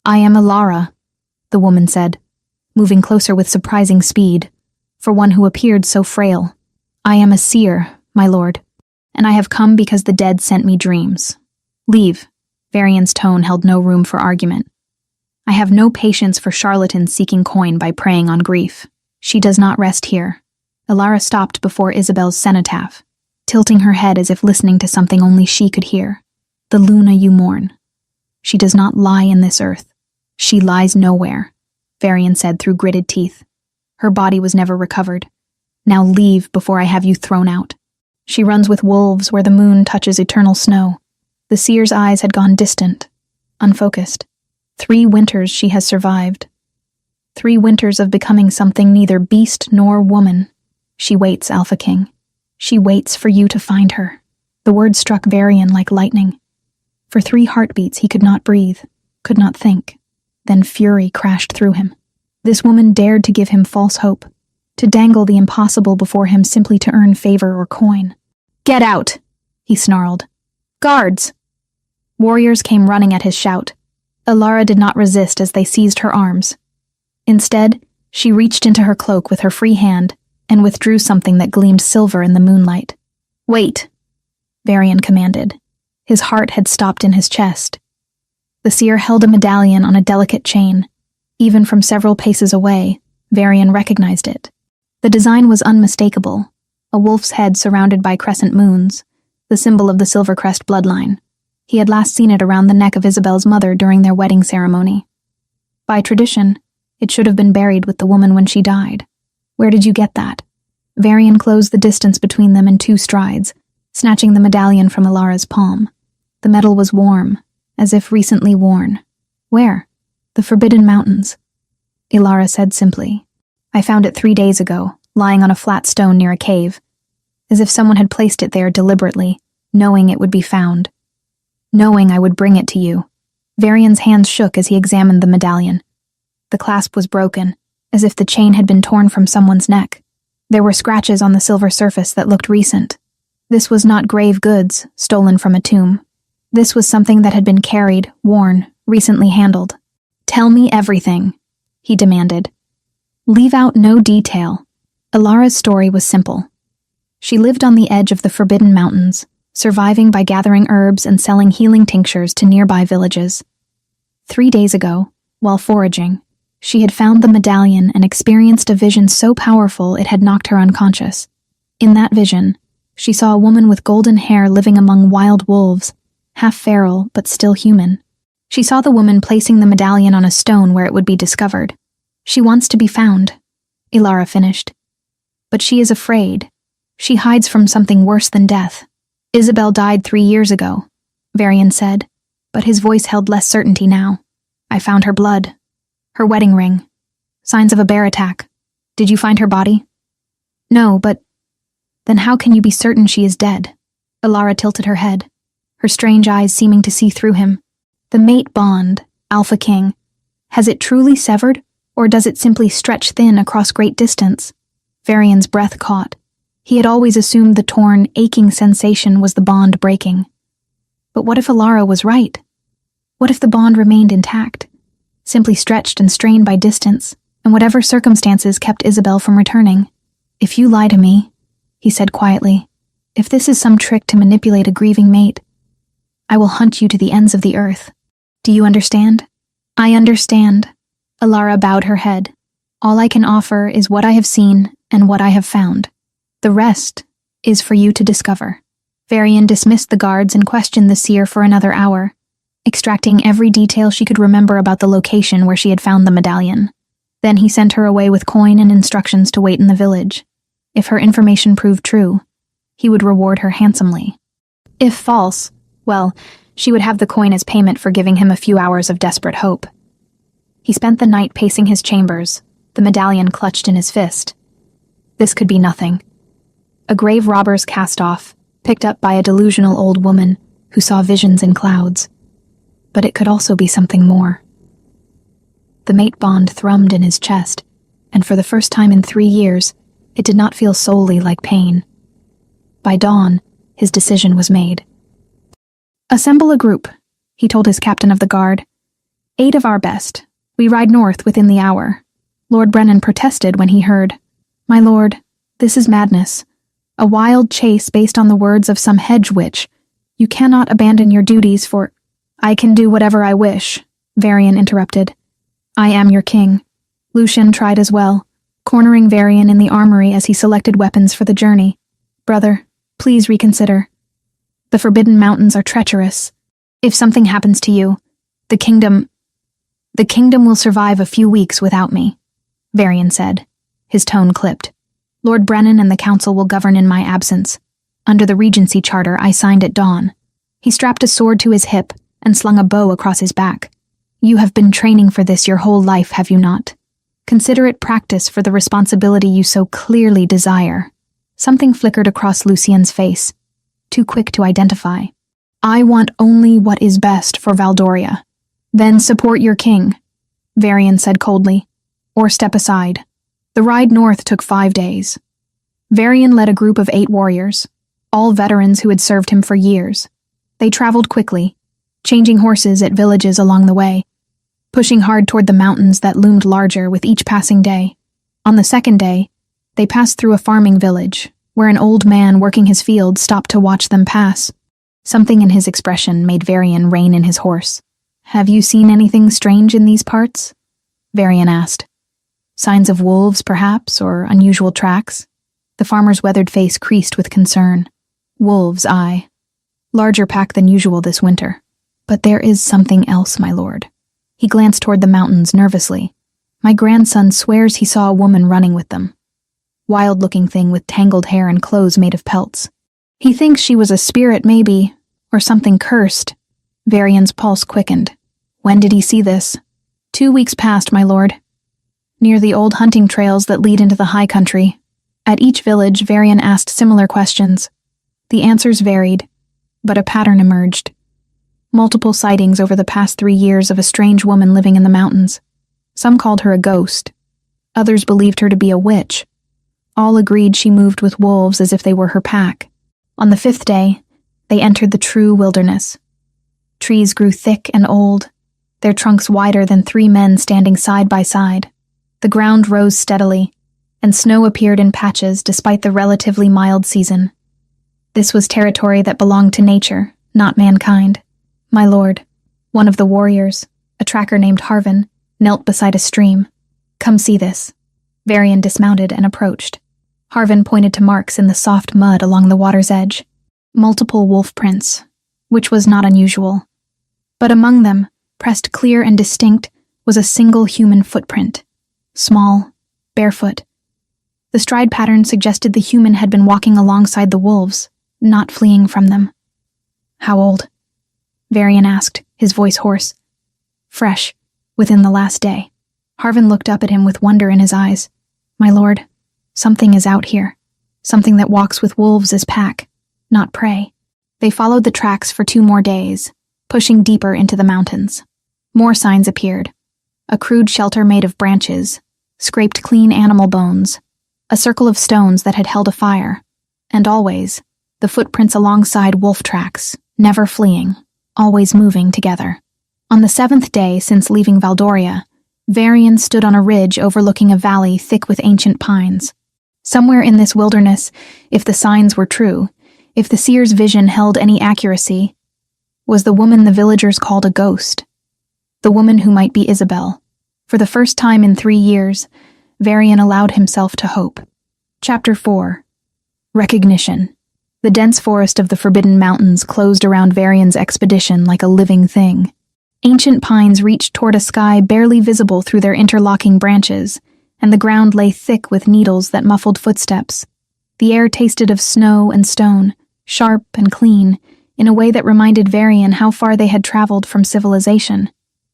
I am Alara, the woman said, moving closer with surprising speed, for one who appeared so frail. I am a seer, my lord, and I have come because the dead sent me dreams. Leave. Varian's tone held no room for argument. I have no patience for charlatans seeking coin by preying on grief. She does not rest here. Alara stopped before Isabel's cenotaph, tilting her head as if listening to something only she could hear. The Luna you mourn. She does not lie in this earth. She lies nowhere, Varian said through gritted teeth. Her body was never recovered. Now leave before I have you thrown out. She runs with wolves where the moon touches eternal snow. The seer's eyes had gone distant, unfocused. 3 winters she has survived. 3 winters of becoming something neither beast nor woman. She waits, Alpha King. She waits for you to find her. The word struck Varian like lightning. For 3 heartbeats he could not breathe, could not think. Then fury crashed through him. This woman dared to give him false hope, to dangle the impossible before him simply to earn favor or coin. Get out, he snarled. Guards! Warriors came running at his shout. Alara did not resist as they seized her arms. Instead, she reached into her cloak with her free hand and withdrew something that gleamed silver in the moonlight. Wait, Varian commanded. His heart had stopped in his chest. The seer held a medallion on a delicate chain. Even from several paces away, Varian recognized it. The design was unmistakable, a wolf's head surrounded by crescent moons, the symbol of the Silvercrest bloodline. He had last seen it around the neck of Isabel's mother during their wedding ceremony. By tradition, it should have been buried with the woman when she died. Where did you get that? Varian closed the distance between them in 2 strides, snatching the medallion from Alara's palm. The metal was warm, as if recently worn. Where? The Forbidden Mountains. Ilara said simply. I found it 3 days ago, lying on a flat stone near a cave, as if someone had placed it there deliberately, knowing it would be found. Knowing I would bring it to you. Varian's hands shook as he examined the medallion. The clasp was broken, as if the chain had been torn from someone's neck. There were scratches on the silver surface that looked recent. This was not grave goods, stolen from a tomb. This was something that had been carried, worn, recently handled. Tell me everything, he demanded. Leave out no detail. Ilara's story was simple. She lived on the edge of the Forbidden Mountains, surviving by gathering herbs and selling healing tinctures to nearby villages. 3 days ago, while foraging, she had found the medallion and experienced a vision so powerful it had knocked her unconscious. In that vision, she saw a woman with golden hair living among wild wolves, half feral but still human. She saw the woman placing the medallion on a stone where it would be discovered. She wants to be found, Ilara finished. But she is afraid. She hides from something worse than death. Isabel died 3 years ago, Varian said, but his voice held less certainty now. I found her blood. Her wedding ring. Signs of a bear attack. Did you find her body? No, but... Then how can you be certain she is dead? Ilara tilted her head, her strange eyes seeming to see through him. The mate bond, Alpha King. Has it truly severed, or does it simply stretch thin across great distance? Varian's breath caught. He had always assumed the torn, aching sensation was the bond breaking. But what if Ilara was right? What if the bond remained intact, simply stretched and strained by distance, and whatever circumstances kept Isabel from returning? If you lie to me, he said quietly, if this is some trick to manipulate a grieving mate, I will hunt you to the ends of the earth. Do you understand? I understand. Ilara bowed her head. All I can offer is what I have seen and what I have found. The rest is for you to discover. Varian dismissed the guards and questioned the seer for another hour, extracting every detail she could remember about the location where she had found the medallion. Then he sent her away with coin and instructions to wait in the village. If her information proved true, he would reward her handsomely. If false, well, she would have the coin as payment for giving him a few hours of desperate hope. He spent the night pacing his chambers, the medallion clutched in his fist. This could be nothing. A grave robber's cast-off, picked up by a delusional old woman who saw visions in clouds. But it could also be something more. The mate bond thrummed in his chest, and for the first time in 3 years, it did not feel solely like pain. By dawn, his decision was made. Assemble a group, he told his captain of the guard. 8 of our best. We ride north within the hour. Lord Brennan protested when he heard, My lord, this is madness. A wild chase based on the words of some hedge witch. You cannot abandon your duties for... I can do whatever I wish, Varian interrupted. I am your king. Lucian tried as well, cornering Varian in the armory as he selected weapons for the journey. Brother, please reconsider. The Forbidden Mountains are treacherous. If something happens to you, the kingdom will survive a few weeks without me, Varian said. His tone clipped. Lord Brennan and the council will govern in my absence. Under the Regency Charter I signed at dawn. He strapped a sword to his hip and slung a bow across his back. You have been training for this your whole life, have you not? Consider it practice for the responsibility you so clearly desire. Something flickered across Lucien's face, too quick to identify. I want only what is best for Valdoria. Then support your king, Varian said coldly, or step aside. The ride north took 5 days. Varian led a group of 8 warriors, all veterans who had served him for years. They traveled quickly, changing horses at villages along the way, pushing hard toward the mountains that loomed larger with each passing day. On the 2nd day, they passed through a farming village, where an old man working his field stopped to watch them pass. Something in his expression made Varian rein in his horse. Have you seen anything strange in these parts? Varian asked. Signs of wolves, perhaps, or unusual tracks? The farmer's weathered face creased with concern. Wolves, aye. Larger pack than usual this winter. But there is something else, my lord. He glanced toward the mountains nervously. My grandson swears he saw a woman running with them. Wild-looking thing with tangled hair and clothes made of pelts. He thinks she was a spirit, maybe, or something cursed. Varian's pulse quickened. When did he see this? 2 weeks past, my lord. near the old hunting trails that lead into the high country. At each village, Varian asked similar questions. The answers varied, but a pattern emerged. Multiple sightings over the past 3 years of a strange woman living in the mountains. Some called her a ghost. Others believed her to be a witch. All agreed she moved with wolves as if they were her pack. On the 5th day, they entered the true wilderness. Trees grew thick and old, their trunks wider than 3 men standing side by side. The ground rose steadily, and snow appeared in patches despite the relatively mild season. This was territory that belonged to nature, not mankind. My lord, one of the warriors, a tracker named Harvin, knelt beside a stream. Come see this. Varian dismounted and approached. Harvin pointed to marks in the soft mud along the water's edge. Multiple wolf prints, which was not unusual. But among them, pressed clear and distinct, was a single human footprint. Small, barefoot. The stride pattern suggested the human had been walking alongside the wolves, not fleeing from them. How old? Varian asked, his voice hoarse. Fresh, within the last day. Harvin looked up at him with wonder in his eyes. My lord, something is out here. Something that walks with wolves as pack, not prey. They followed the tracks for 2 more days, pushing deeper into the mountains. More signs appeared. A crude shelter made of branches, scraped clean animal bones, a circle of stones that had held a fire, and always, the footprints alongside wolf tracks, never fleeing, always moving together. On the 7th day since leaving Valdoria, Varian stood on a ridge overlooking a valley thick with ancient pines. Somewhere in this wilderness, if the signs were true, if the seer's vision held any accuracy, was the woman the villagers called a ghost. The woman who might be Isabel. For the first time in 3 years, Varian allowed himself to hope. Chapter 4. Recognition. The dense forest of the Forbidden Mountains closed around Varian's expedition like a living thing. Ancient pines reached toward a sky barely visible through their interlocking branches, and the ground lay thick with needles that muffled footsteps. The air tasted of snow and stone, sharp and clean, in a way that reminded Varian how far they had traveled from civilization.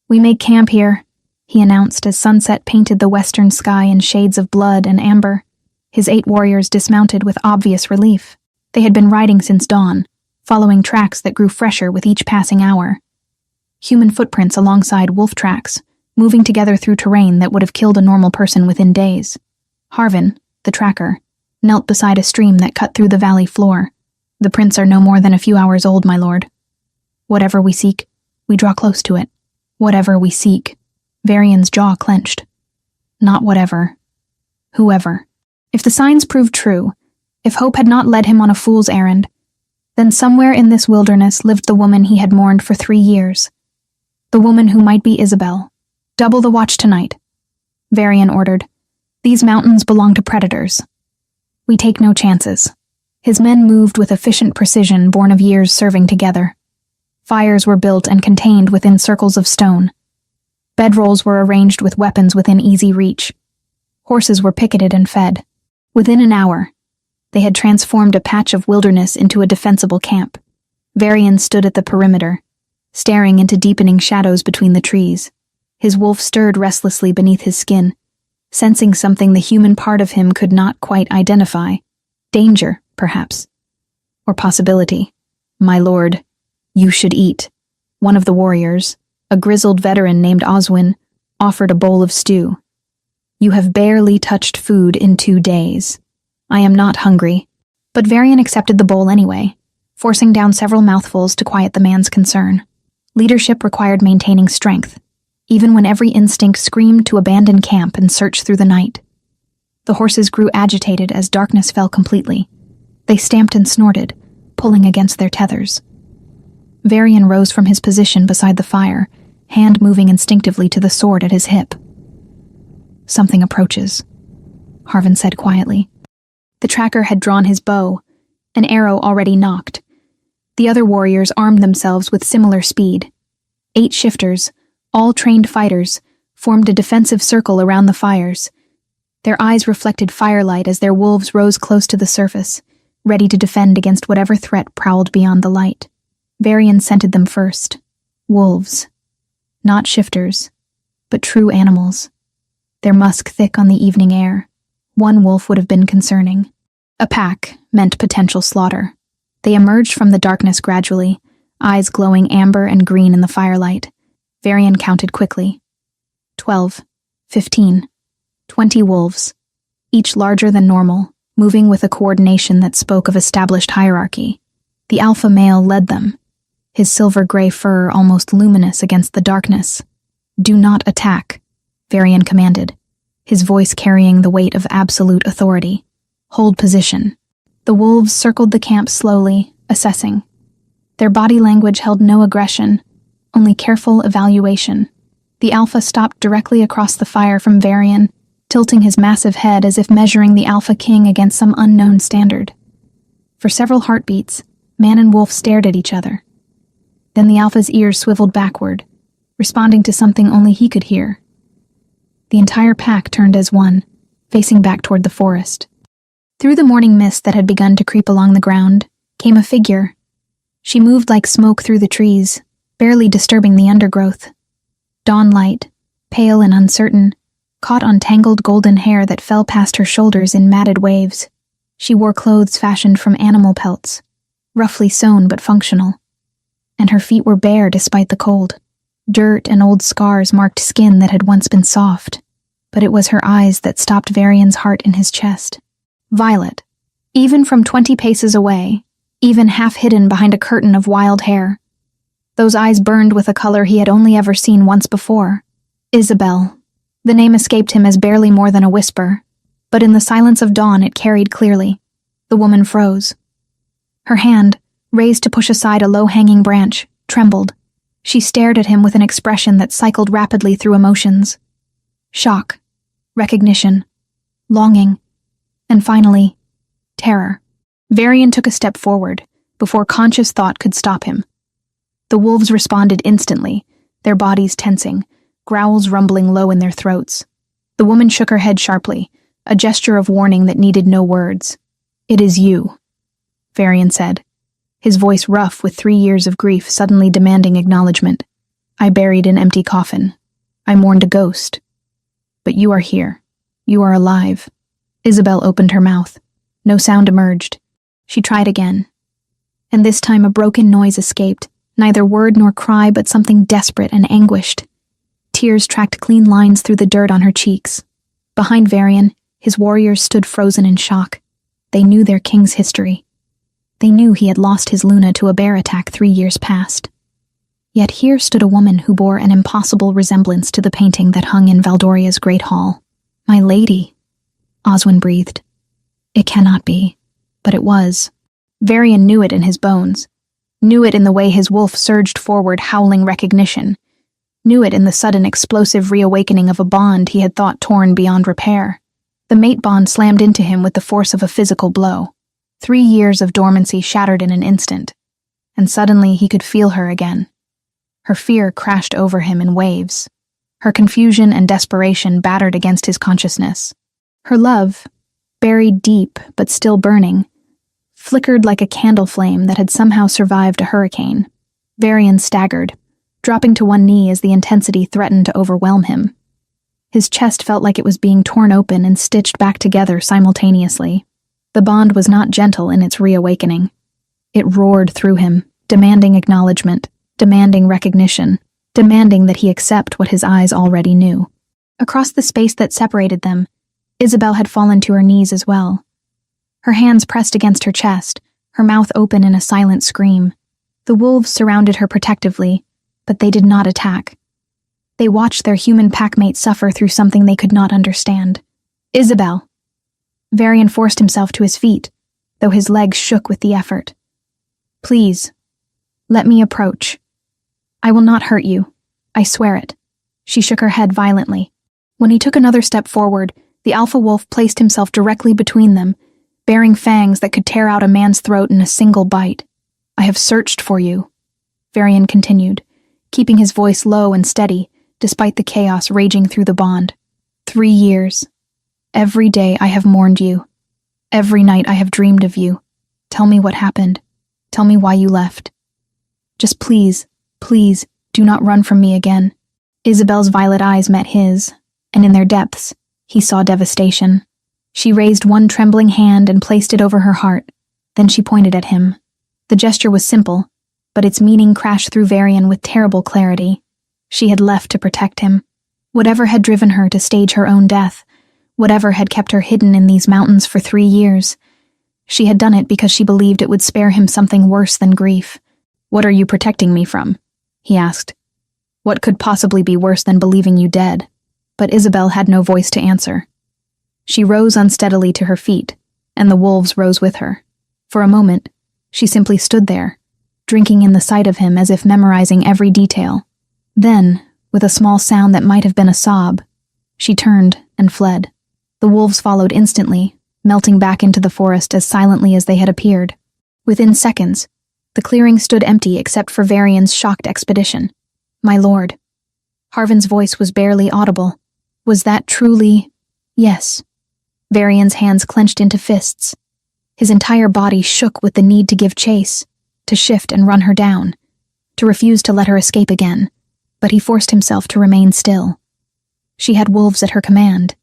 We make camp here, he announced as sunset painted the western sky in shades of blood and amber. His 8 warriors dismounted with obvious relief. They had been riding since dawn, following tracks that grew fresher with each passing hour. Human footprints alongside wolf tracks, moving together through terrain that would have killed a normal person within days. Harvin, the tracker, knelt beside a stream that cut through the valley floor. The prints are no more than a few hours old, my lord. Whatever we seek, we draw close to it. Whatever we seek. Varian's jaw clenched. Not whatever. Whoever. If the signs proved true, if hope had not led him on a fool's errand, then somewhere in this wilderness lived the woman he had mourned for 3 years. The woman who might be Isabel. Double the watch tonight, Varian ordered. These mountains belong to predators. We take no chances. His men moved with efficient precision born of years serving together. Fires were built and contained within circles of stone. Bedrolls were arranged with weapons within easy reach. Horses were picketed and fed. Within an hour, they had transformed a patch of wilderness into a defensible camp. Varian stood at the perimeter, staring into deepening shadows between the trees. His wolf stirred restlessly beneath his skin, sensing something the human part of him could not quite identify. Danger, perhaps. Or possibility. My lord, you should eat. One of the warriors, a grizzled veteran named Oswin, offered a bowl of stew. You have barely touched food in 2 days. I am not hungry. But Varian accepted the bowl anyway, forcing down several mouthfuls to quiet the man's concern. Leadership required maintaining strength, even when every instinct screamed to abandon camp and search through the night. The horses grew agitated as darkness fell completely. They stamped and snorted, pulling against their tethers. Varian rose from his position beside the fire, hand moving instinctively to the sword at his hip. Something approaches, Harvin said quietly. The tracker had drawn his bow, an arrow already nocked. The other warriors armed themselves with similar speed. 8 shifters, all trained fighters, formed a defensive circle around the fires. Their eyes reflected firelight as their wolves rose close to the surface, ready to defend against whatever threat prowled beyond the light. Varian scented them first. Wolves. Not shifters, but true animals. their musk thick on the evening air. One wolf would have been concerning. A pack meant potential slaughter. They emerged from the darkness gradually, eyes glowing amber and green in the firelight. Varian counted quickly. 12, 15, 20 wolves, each larger than normal, moving with a coordination that spoke of established hierarchy. The alpha male led them, his silver-gray fur almost luminous against the darkness. "Do not attack," Varian commanded, his voice carrying the weight of absolute authority. "Hold position." The wolves circled the camp slowly, assessing. Their body language held no aggression, only careful evaluation. The alpha stopped directly across the fire from Varian, tilting his massive head as if measuring the alpha king against some unknown standard. For several heartbeats, man and wolf stared at each other. Then the alpha's ears swiveled backward, responding to something only he could hear. The entire pack turned as one, facing back toward the forest. Through the morning mist that had begun to creep along the ground, came a figure. She moved like smoke through the trees, barely disturbing the undergrowth. Dawn light, pale and uncertain, caught on tangled golden hair that fell past her shoulders in matted waves. She wore clothes fashioned from animal pelts, roughly sewn but functional. And her feet were bare despite the cold. Dirt and old scars marked skin that had once been soft, but it was her eyes that stopped Varian's heart in his chest. Violet, even from 20 paces away, even half hidden behind a curtain of wild hair. Those eyes burned with a color he had only ever seen once before. Isabel. The name escaped him as barely more than a whisper, but in the silence of dawn it carried clearly. The woman froze. Her hand, raised to push aside a low-hanging branch, trembled. She stared at him with an expression that cycled rapidly through emotions. Shock, recognition, longing, and finally, terror. Varian took a step forward, before conscious thought could stop him. The wolves responded instantly, their bodies tensing, growls rumbling low in their throats. The woman shook her head sharply, a gesture of warning that needed no words. "It is you," Varian said, his voice rough with 3 years of grief suddenly demanding acknowledgement. "I buried an empty coffin. I mourned a ghost. But you are here. You are alive." Isabel opened her mouth. No sound emerged. She tried again. And this time a broken noise escaped, neither word nor cry but something desperate and anguished. Tears tracked clean lines through the dirt on her cheeks. Behind Varian, his warriors stood frozen in shock. They knew their king's history. They knew he had lost his Luna to a bear attack 3 years past. Yet here stood a woman who bore an impossible resemblance to the painting that hung in Valdoria's great hall. "My lady," Oswin breathed. It cannot be. But it was. Varian knew it in his bones. Knew it in the way his wolf surged forward, howling recognition. Knew it in the sudden explosive reawakening of a bond he had thought torn beyond repair. The mate bond slammed into him with the force of a physical blow. 3 years of dormancy shattered in an instant. And suddenly he could feel her again. Her fear crashed over him in waves. Her confusion and desperation battered against his consciousness. Her love, buried deep but still burning, flickered like a candle flame that had somehow survived a hurricane. Varian staggered, dropping to one knee as the intensity threatened to overwhelm him. His chest felt like it was being torn open and stitched back together simultaneously. The bond was not gentle in its reawakening. It roared through him, demanding acknowledgement, demanding recognition, demanding that he accept what his eyes already knew. Across the space that separated them, Isabel had fallen to her knees as well. Her hands pressed against her chest, her mouth open in a silent scream. The wolves surrounded her protectively, but they did not attack. They watched their human packmate suffer through something they could not understand. "Isabel!" Varian forced himself to his feet, though his legs shook with the effort. "Please, let me approach. I will not hurt you. I swear it." She shook her head violently. When he took another step forward, the alpha wolf placed himself directly between them, bearing fangs that could tear out a man's throat in a single bite. "I have searched for you," Varian continued, keeping his voice low and steady, despite the chaos raging through the bond. 3 years. Every day I have mourned you. Every night I have dreamed of you. Tell me what happened. Tell me why you left. Just please, please, do not run from me again." Isabel's violet eyes met his, and in their depths, he saw devastation. She raised one trembling hand and placed it over her heart. Then she pointed at him. The gesture was simple, but its meaning crashed through Varian with terrible clarity. She had left to protect him. Whatever had driven her to stage her own death, whatever had kept her hidden in these mountains for 3 years, she had done it because she believed it would spare him something worse than grief. "What are you protecting me from?" he asked. "What could possibly be worse than believing you dead?" But Isabel had no voice to answer. She rose unsteadily to her feet, and the wolves rose with her. For a moment, she simply stood there, drinking in the sight of him as if memorizing every detail. Then, with a small sound that might have been a sob, she turned and fled. The wolves followed instantly, melting back into the forest as silently as they had appeared. Within seconds, the clearing stood empty except for Varian's shocked expedition. "My lord." Harvin's voice was barely audible. Was that truly— Yes. Varian's hands clenched into fists. His entire body shook with the need to give chase, to shift and run her down, to refuse to let her escape again, but he forced himself to remain still. She had wolves at her command,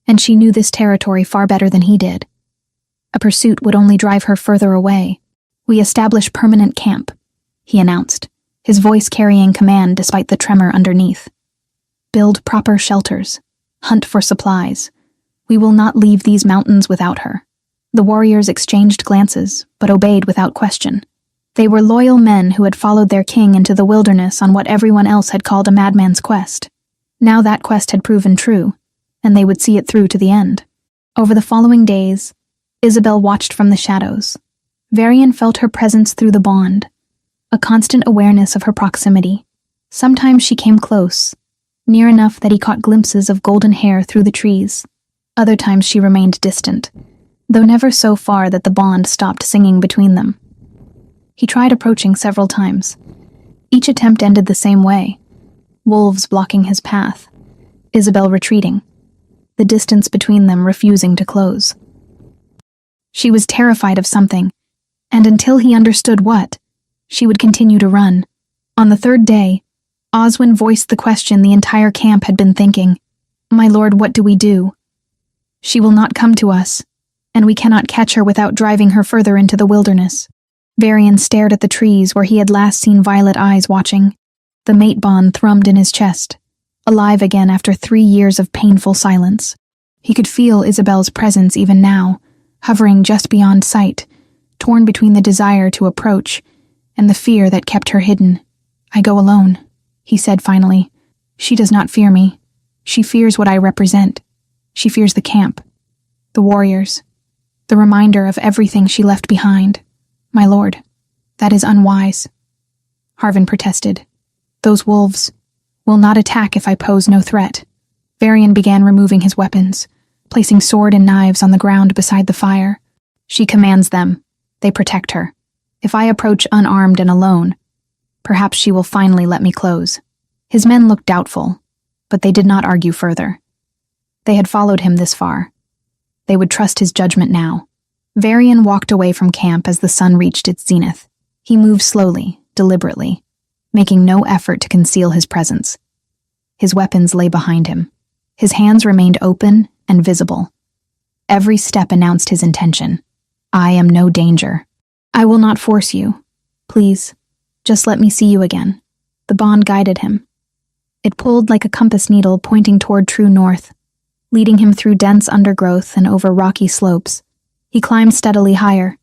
and she knew this territory far better than he did. A pursuit would only drive her further away. "We establish permanent camp," he announced, his voice carrying command despite the tremor underneath. "Build proper shelters. Hunt for supplies. We will not leave these mountains without her." The warriors exchanged glances, but obeyed without question. They were loyal men who had followed their king into the wilderness on what everyone else had called a madman's quest. Now that quest had proven true, and they would see it through to the end. Over the following days, Isabel watched from the shadows. Varian felt her presence through the bond, a constant awareness of her proximity. Sometimes she came close, near enough that he caught glimpses of golden hair through the trees. Other times she remained distant, though never so far that the bond stopped singing between them. He tried approaching several times. Each attempt ended the same way: wolves blocking his path, Isabel retreating, the distance between them refusing to close. She was terrified of something, and until he understood what, she would continue to run. On the 3rd day, Oswin voiced the question the entire camp had been thinking. "My lord, what do we do? She will not come to us, and we cannot catch her without driving her further into the wilderness." Varian stared at the trees where he had last seen violet eyes watching. The mate bond thrummed in his chest, alive again after 3 years of painful silence. He could feel Isabel's presence even now, hovering just beyond sight, torn between the desire to approach and the fear that kept her hidden. "I go alone," he said finally. "She does not fear me. She fears what I represent. She fears the camp, the warriors, the reminder of everything she left behind." "My lord, that is unwise," Harvin protested. "Those wolves will not attack if I pose no threat." Varian began removing his weapons, placing sword and knives on the ground beside the fire. "She commands them. They protect her. If I approach unarmed and alone, perhaps she will finally let me close." His men looked doubtful, but they did not argue further. They had followed him this far. They would trust his judgment now. Varian walked away from camp as the sun reached its zenith. He moved slowly, deliberately, making no effort to conceal his presence. His weapons lay behind him. His hands remained open and visible. Every step announced his intention. "I am no danger. I will not force you. Please, just let me see you again." The bond guided him. It pulled like a compass needle pointing toward true north, leading him through dense undergrowth and over rocky slopes. He climbed steadily higher,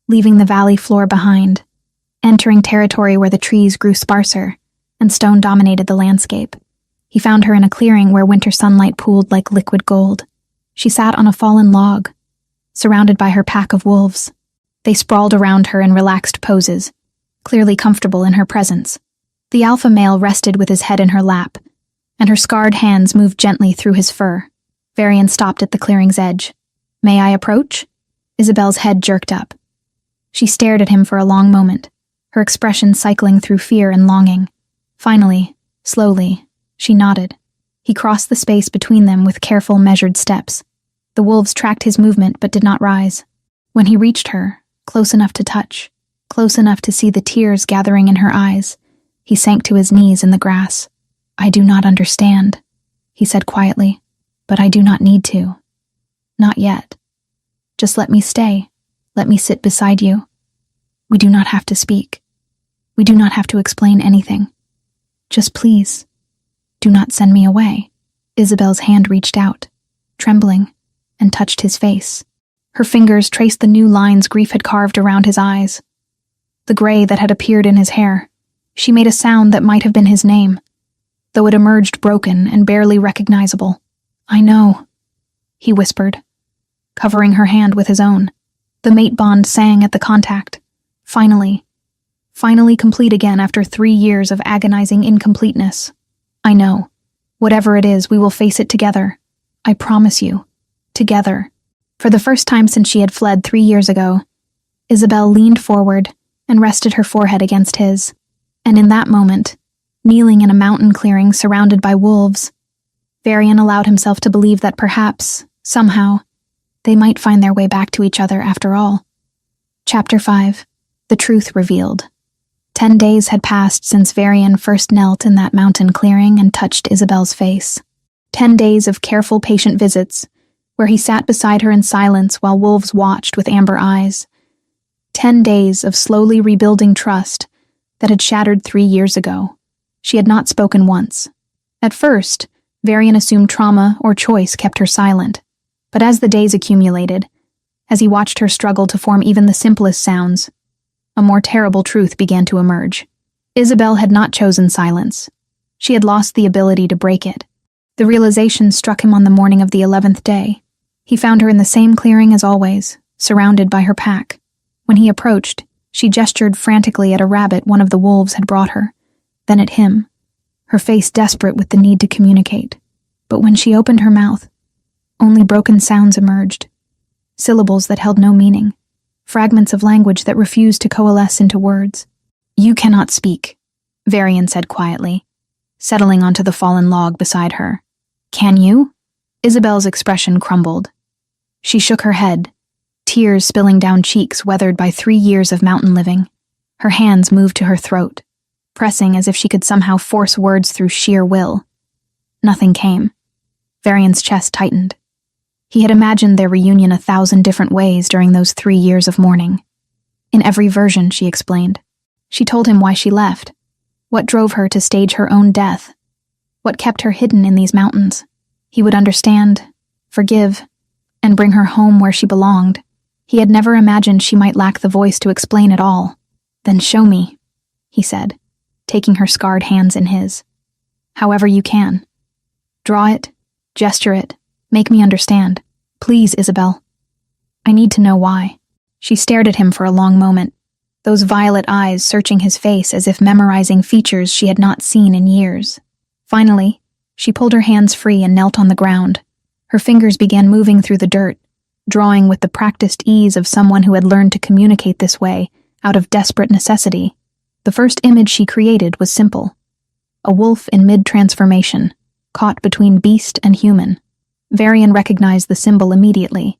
leaving the valley floor behind, entering territory where the trees grew sparser and stone dominated the landscape. He found her in a clearing where winter sunlight pooled like liquid gold. She sat on a fallen log, surrounded by her pack of wolves. They sprawled around her in relaxed poses, clearly comfortable in her presence. The alpha male rested with his head in her lap, and her scarred hands moved gently through his fur. Varian stopped at the clearing's edge. "May I approach?" Isabel's head jerked up. She stared at him for a long moment, her expression cycling through fear and longing. Finally, slowly, she nodded. He crossed the space between them with careful, measured steps. The wolves tracked his movement but did not rise. When he reached her, close enough to touch, close enough to see the tears gathering in her eyes, he sank to his knees in the grass. "I do not understand," he said quietly. But I do not need to. Not yet. Just let me stay. Let me sit beside you. We do not have to speak. We do not have to explain anything. Just please, do not send me away. Isabel's hand reached out, trembling, and touched his face. Her fingers traced the new lines grief had carved around his eyes. The gray that had appeared in his hair. She made a sound that might have been his name, though it emerged broken and barely recognizable. I know, he whispered, covering her hand with his own. The mate bond sang at the contact. Finally complete again after 3 years of agonizing incompleteness. I know. Whatever it is, we will face it together. I promise you. Together. For the first time since she had fled 3 years ago, Isabel leaned forward and rested her forehead against his. And in that moment, kneeling in a mountain clearing surrounded by wolves, Varian allowed himself to believe that perhaps, somehow, they might find their way back to each other after all. Chapter 5. The Truth Revealed. 10 days had passed since Varian first knelt in that mountain clearing and touched Isabel's face. 10 days of careful, patient visits, where he sat beside her in silence while wolves watched with amber eyes. 10 days of slowly rebuilding trust that had shattered 3 years ago. She had not spoken once. At first, Varian assumed trauma or choice kept her silent, but as the days accumulated, as he watched her struggle to form even the simplest sounds, a more terrible truth began to emerge. Isabel had not chosen silence. She had lost the ability to break it. The realization struck him on the morning of the 11th day. He found her in the same clearing as always, surrounded by her pack. When he approached, she gestured frantically at a rabbit one of the wolves had brought her, then at him, her face desperate with the need to communicate. But when she opened her mouth, only broken sounds emerged, syllables that held no meaning. Fragments of language that refused to coalesce into words. You cannot speak, Varian said quietly, settling onto the fallen log beside her. Can you? Isabel's expression crumbled. She shook her head, tears spilling down cheeks weathered by 3 years of mountain living. Her hands moved to her throat, pressing as if she could somehow force words through sheer will. Nothing came. Varian's chest tightened. He had imagined their reunion 1,000 different ways during those 3 years of mourning. In every version, she explained. She told him why she left, what drove her to stage her own death, what kept her hidden in these mountains. He would understand, forgive, and bring her home where she belonged. He had never imagined she might lack the voice to explain it all. Then show me, he said, taking her scarred hands in his. However you can. Draw it, gesture it, make me understand. Please, Isabel. I need to know why. She stared at him for a long moment, those violet eyes searching his face as if memorizing features she had not seen in years. Finally, she pulled her hands free and knelt on the ground. Her fingers began moving through the dirt, drawing with the practiced ease of someone who had learned to communicate this way, out of desperate necessity. The first image she created was simple. A wolf in mid-transformation, caught between beast and human. Varian recognized the symbol immediately.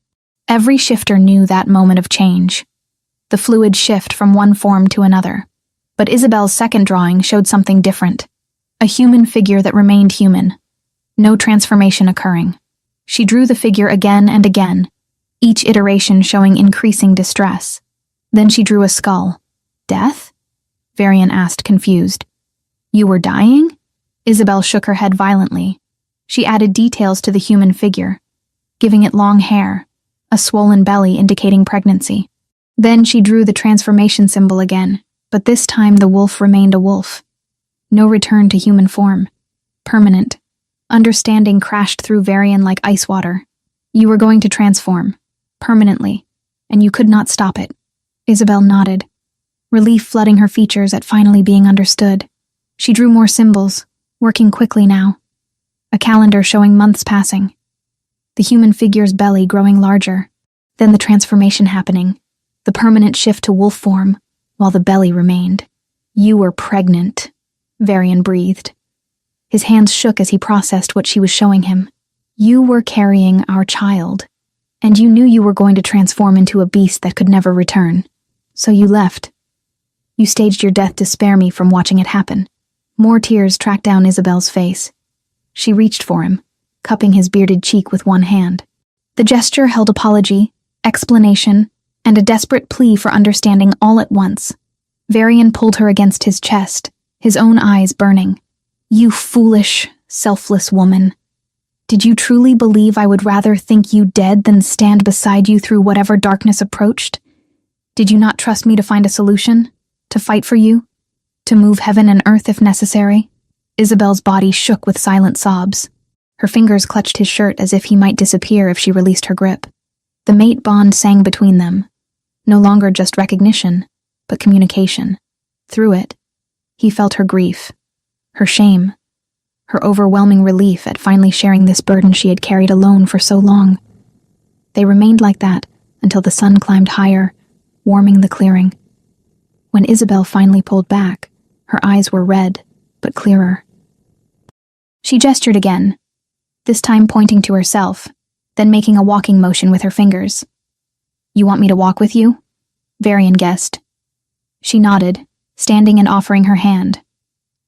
Every shifter knew that moment of change, the fluid shift from one form to another. But Isabel's second drawing showed something different, a human figure that remained human, no transformation occurring. She drew the figure again and again, each iteration showing increasing distress. Then she drew a skull. Death? Varian asked, confused. You were dying? Isabel shook her head violently. She added details to the human figure, giving it long hair, a swollen belly indicating pregnancy. Then she drew the transformation symbol again, but this time the wolf remained a wolf. No return to human form. Permanent. Understanding crashed through Varian like ice water. You were going to transform. Permanently. And you could not stop it. Isabel nodded, relief flooding her features at finally being understood. She drew more symbols, working quickly now. A calendar showing months passing. The human figure's belly growing larger. Then the transformation happening. The permanent shift to wolf form, while the belly remained. You were pregnant, Varian breathed. His hands shook as he processed what she was showing him. You were carrying our child, and you knew you were going to transform into a beast that could never return. So you left. You staged your death to spare me from watching it happen. More tears tracked down Isabel's face. She reached for him, cupping his bearded cheek with one hand. The gesture held apology, explanation, and a desperate plea for understanding all at once. Varian pulled her against his chest, his own eyes burning. "You foolish, selfless woman. Did you truly believe I would rather think you dead than stand beside you through whatever darkness approached? Did you not trust me to find a solution? To fight for you? To move heaven and earth if necessary?" Isabel's body shook with silent sobs. Her fingers clutched his shirt as if he might disappear if she released her grip. The mate bond sang between them. No longer just recognition, but communication. Through it, he felt her grief, her shame, her overwhelming relief at finally sharing this burden she had carried alone for so long. They remained like that until the sun climbed higher, warming the clearing. When Isabel finally pulled back, her eyes were red, but clearer. She gestured again, this time pointing to herself, then making a walking motion with her fingers. "You want me to walk with you?" Varian guessed. She nodded, standing and offering her hand.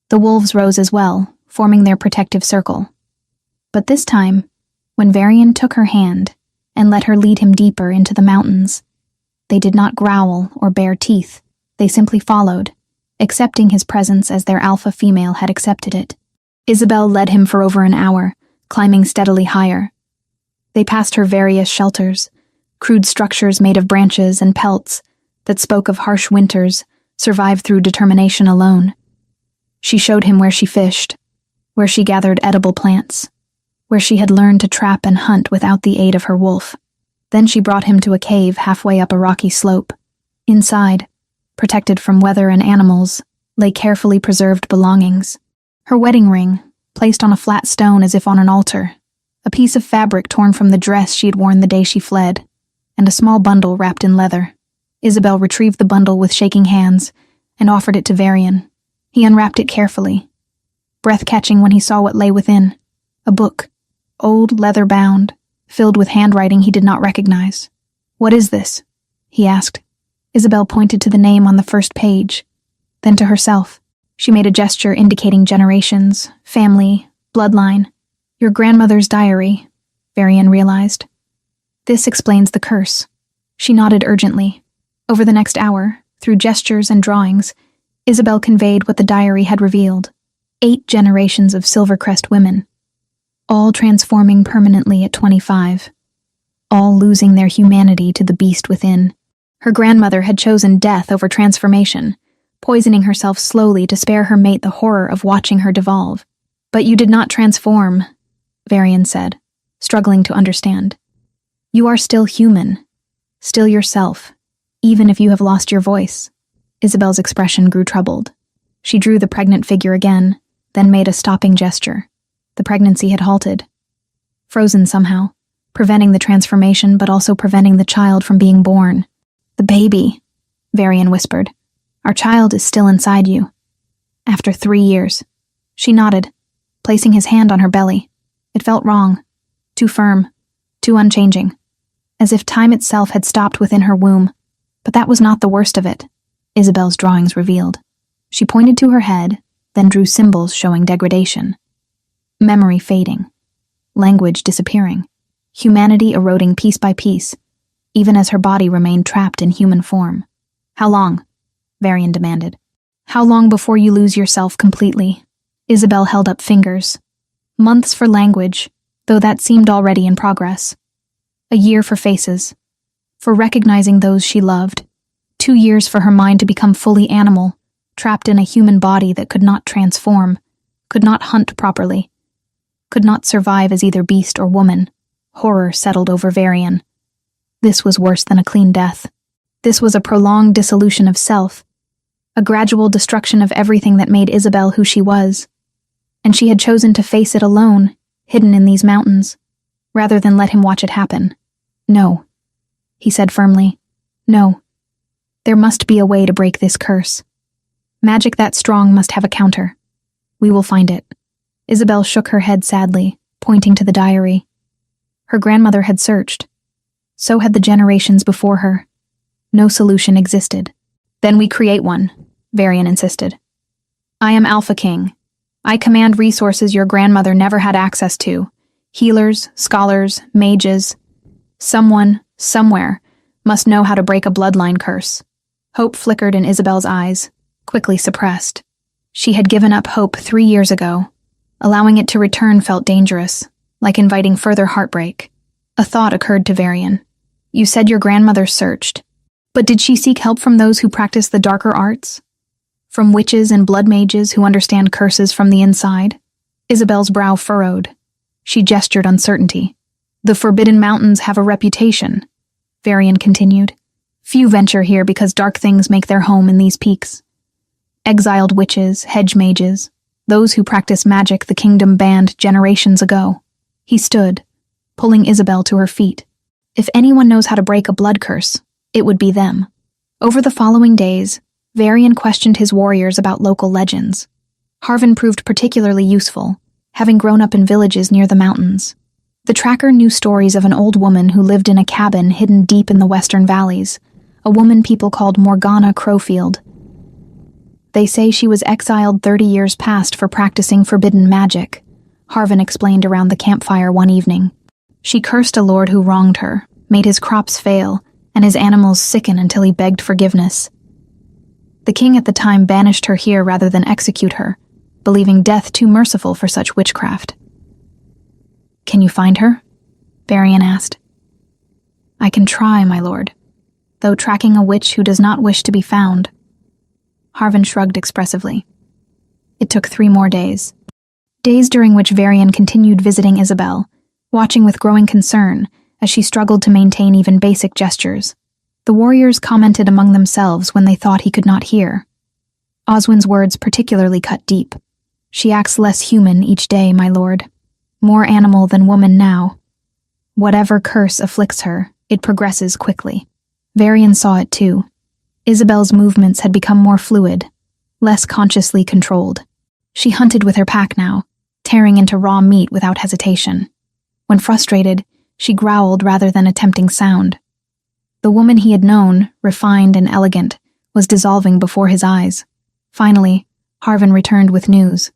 The wolves rose as well, forming their protective circle. But this time, when Varian took her hand and let her lead him deeper into the mountains, they did not growl or bare teeth. They simply followed, accepting his presence as their alpha female had accepted it. Isabel led him for over an hour, climbing steadily higher. They passed her various shelters, crude structures made of branches and pelts that spoke of harsh winters survived through determination alone. She showed him where she fished, where she gathered edible plants, where she had learned to trap and hunt without the aid of her wolf. Then she brought him to a cave halfway up a rocky slope. Inside, protected from weather and animals, lay carefully preserved belongings. Her wedding ring, placed on a flat stone as if on an altar, a piece of fabric torn from the dress she had worn the day she fled, and a small bundle wrapped in leather. Isabel retrieved the bundle with shaking hands and offered it to Varian. He unwrapped it carefully, breath-catching when he saw what lay within. A book, old, leather-bound, filled with handwriting he did not recognize. "What is this?" he asked. Isabel pointed to the name on the first page, then to herself. She made a gesture indicating generations, family, bloodline. "Your grandmother's diary," Varian realized. "This explains the curse." She nodded urgently. Over the next hour, through gestures and drawings, Isabel conveyed what the diary had revealed. 8 generations of Silvercrest women, all transforming permanently at 25, all losing their humanity to the beast within. Her grandmother had chosen death over transformation, poisoning herself slowly to spare her mate the horror of watching her devolve. "But you did not transform," Varian said, struggling to understand. "You are still human, still yourself, even if you have lost your voice." Isabel's expression grew troubled. She drew the pregnant figure again, then made a stopping gesture. The pregnancy had halted, frozen somehow, preventing the transformation but also preventing the child from being born. "The baby," Varian whispered. "Our child is still inside you. After 3 years." She nodded, placing his hand on her belly. It felt wrong, too firm, too unchanging, as if time itself had stopped within her womb. But that was not the worst of it, Isabel's drawings revealed. She pointed to her head, then drew symbols showing degradation. Memory fading, language disappearing, humanity eroding piece by piece, even as her body remained trapped in human form. "How long?" Varian demanded. "How long before you lose yourself completely?" Isabel held up fingers. Months for language, though that seemed already in progress. A year for faces, for recognizing those she loved. 2 years for her mind to become fully animal, trapped in a human body that could not transform, could not hunt properly, could not survive as either beast or woman. Horror settled over Varian. This was worse than a clean death. This was a prolonged dissolution of self, a gradual destruction of everything that made Isabel who she was. And she had chosen to face it alone, hidden in these mountains, rather than let him watch it happen. "No," he said firmly. "No. There must be a way to break this curse. Magic that strong must have a counter. We will find it." Isabel shook her head sadly, pointing to the diary. Her grandmother had searched. So had the generations before her. No solution existed. "Then we create one," Varian insisted. "I am Alpha King. I command resources your grandmother never had access to, Healers, scholars, mages. Someone, somewhere, must know how to break a bloodline curse. Hope flickered in Isabel's eyes, quickly suppressed. She had given up hope 3 years ago. Allowing it to return felt dangerous, like inviting further heartbreak. A thought occurred to Varian. You said your grandmother searched, but did she seek help from those who practice the darker arts? From witches and blood mages who understand curses from the inside? Isabel's brow furrowed. She gestured uncertainty. The Forbidden Mountains have a reputation, Varian continued. Few venture here because dark things make their home in these peaks. Exiled witches, hedge mages, those who practice magic the kingdom banned generations ago. He stood, pulling Isabel to her feet. If anyone knows how to break a blood curse, it would be them. Over the following days, Varian questioned his warriors about local legends. Harvin proved particularly useful, having grown up in villages near the mountains. The tracker knew stories of an old woman who lived in a cabin hidden deep in the western valleys, a woman people called Morgana Crowfield. They say she was exiled 30 years past for practicing forbidden magic, Harvin explained around the campfire one evening. She cursed a lord who wronged her, made his crops fail, and his animals sicken until he begged forgiveness. The king at the time banished her here rather than execute her, believing death too merciful for such witchcraft. Can you find her? Varian asked. I can try, my lord, though tracking a witch who does not wish to be found. Harvin shrugged expressively. It took 3 more days. Days during which Varian continued visiting Isabel, watching with growing concern as she struggled to maintain even basic gestures. The warriors commented among themselves when they thought he could not hear. Oswin's words particularly cut deep. She acts less human each day, my lord. More animal than woman now. Whatever curse afflicts her, it progresses quickly. Varian saw it too. Isabel's movements had become more fluid, less consciously controlled. She hunted with her pack now, tearing into raw meat without hesitation. When frustrated, she growled rather than attempting sound. The woman he had known, refined and elegant, was dissolving before his eyes. Finally, Harvin returned with news.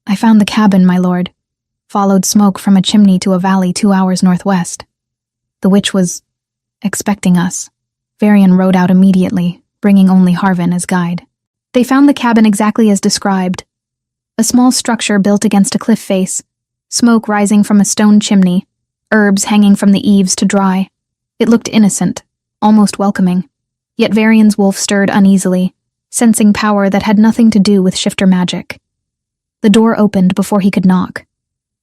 I found the cabin, my lord. Followed smoke from a chimney to a valley 2 hours northwest. The witch was expecting us. Varian rode out immediately, bringing only Harvin as guide. They found the cabin exactly as described. A small structure built against a cliff face, smoke rising from a stone chimney, herbs hanging from the eaves to dry. It looked innocent, almost welcoming. Yet Varian's wolf stirred uneasily, sensing power that had nothing to do with shifter magic. The door opened before he could knock.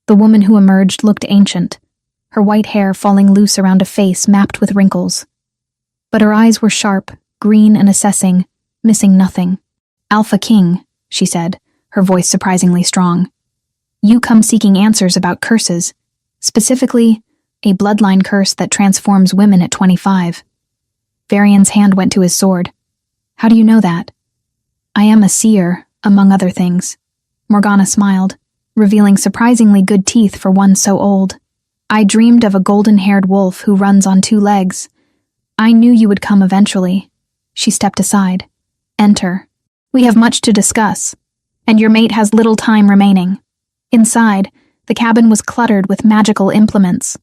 The woman who emerged looked ancient, her white hair falling loose around a face mapped with wrinkles. But her eyes were sharp, green and assessing, missing nothing. Alpha King, she said, her voice surprisingly strong. You come seeking answers about curses, specifically, a bloodline curse that transforms women at 25. Varian's hand went to his sword. How do you know that? I am a seer, among other things. Morgana smiled, revealing surprisingly good teeth for one so old. I dreamed of a golden-haired wolf who runs on 2 legs. I knew you would come eventually. She stepped aside. Enter. We have much to discuss, and your mate has little time remaining. Inside, the cabin was cluttered with magical implements.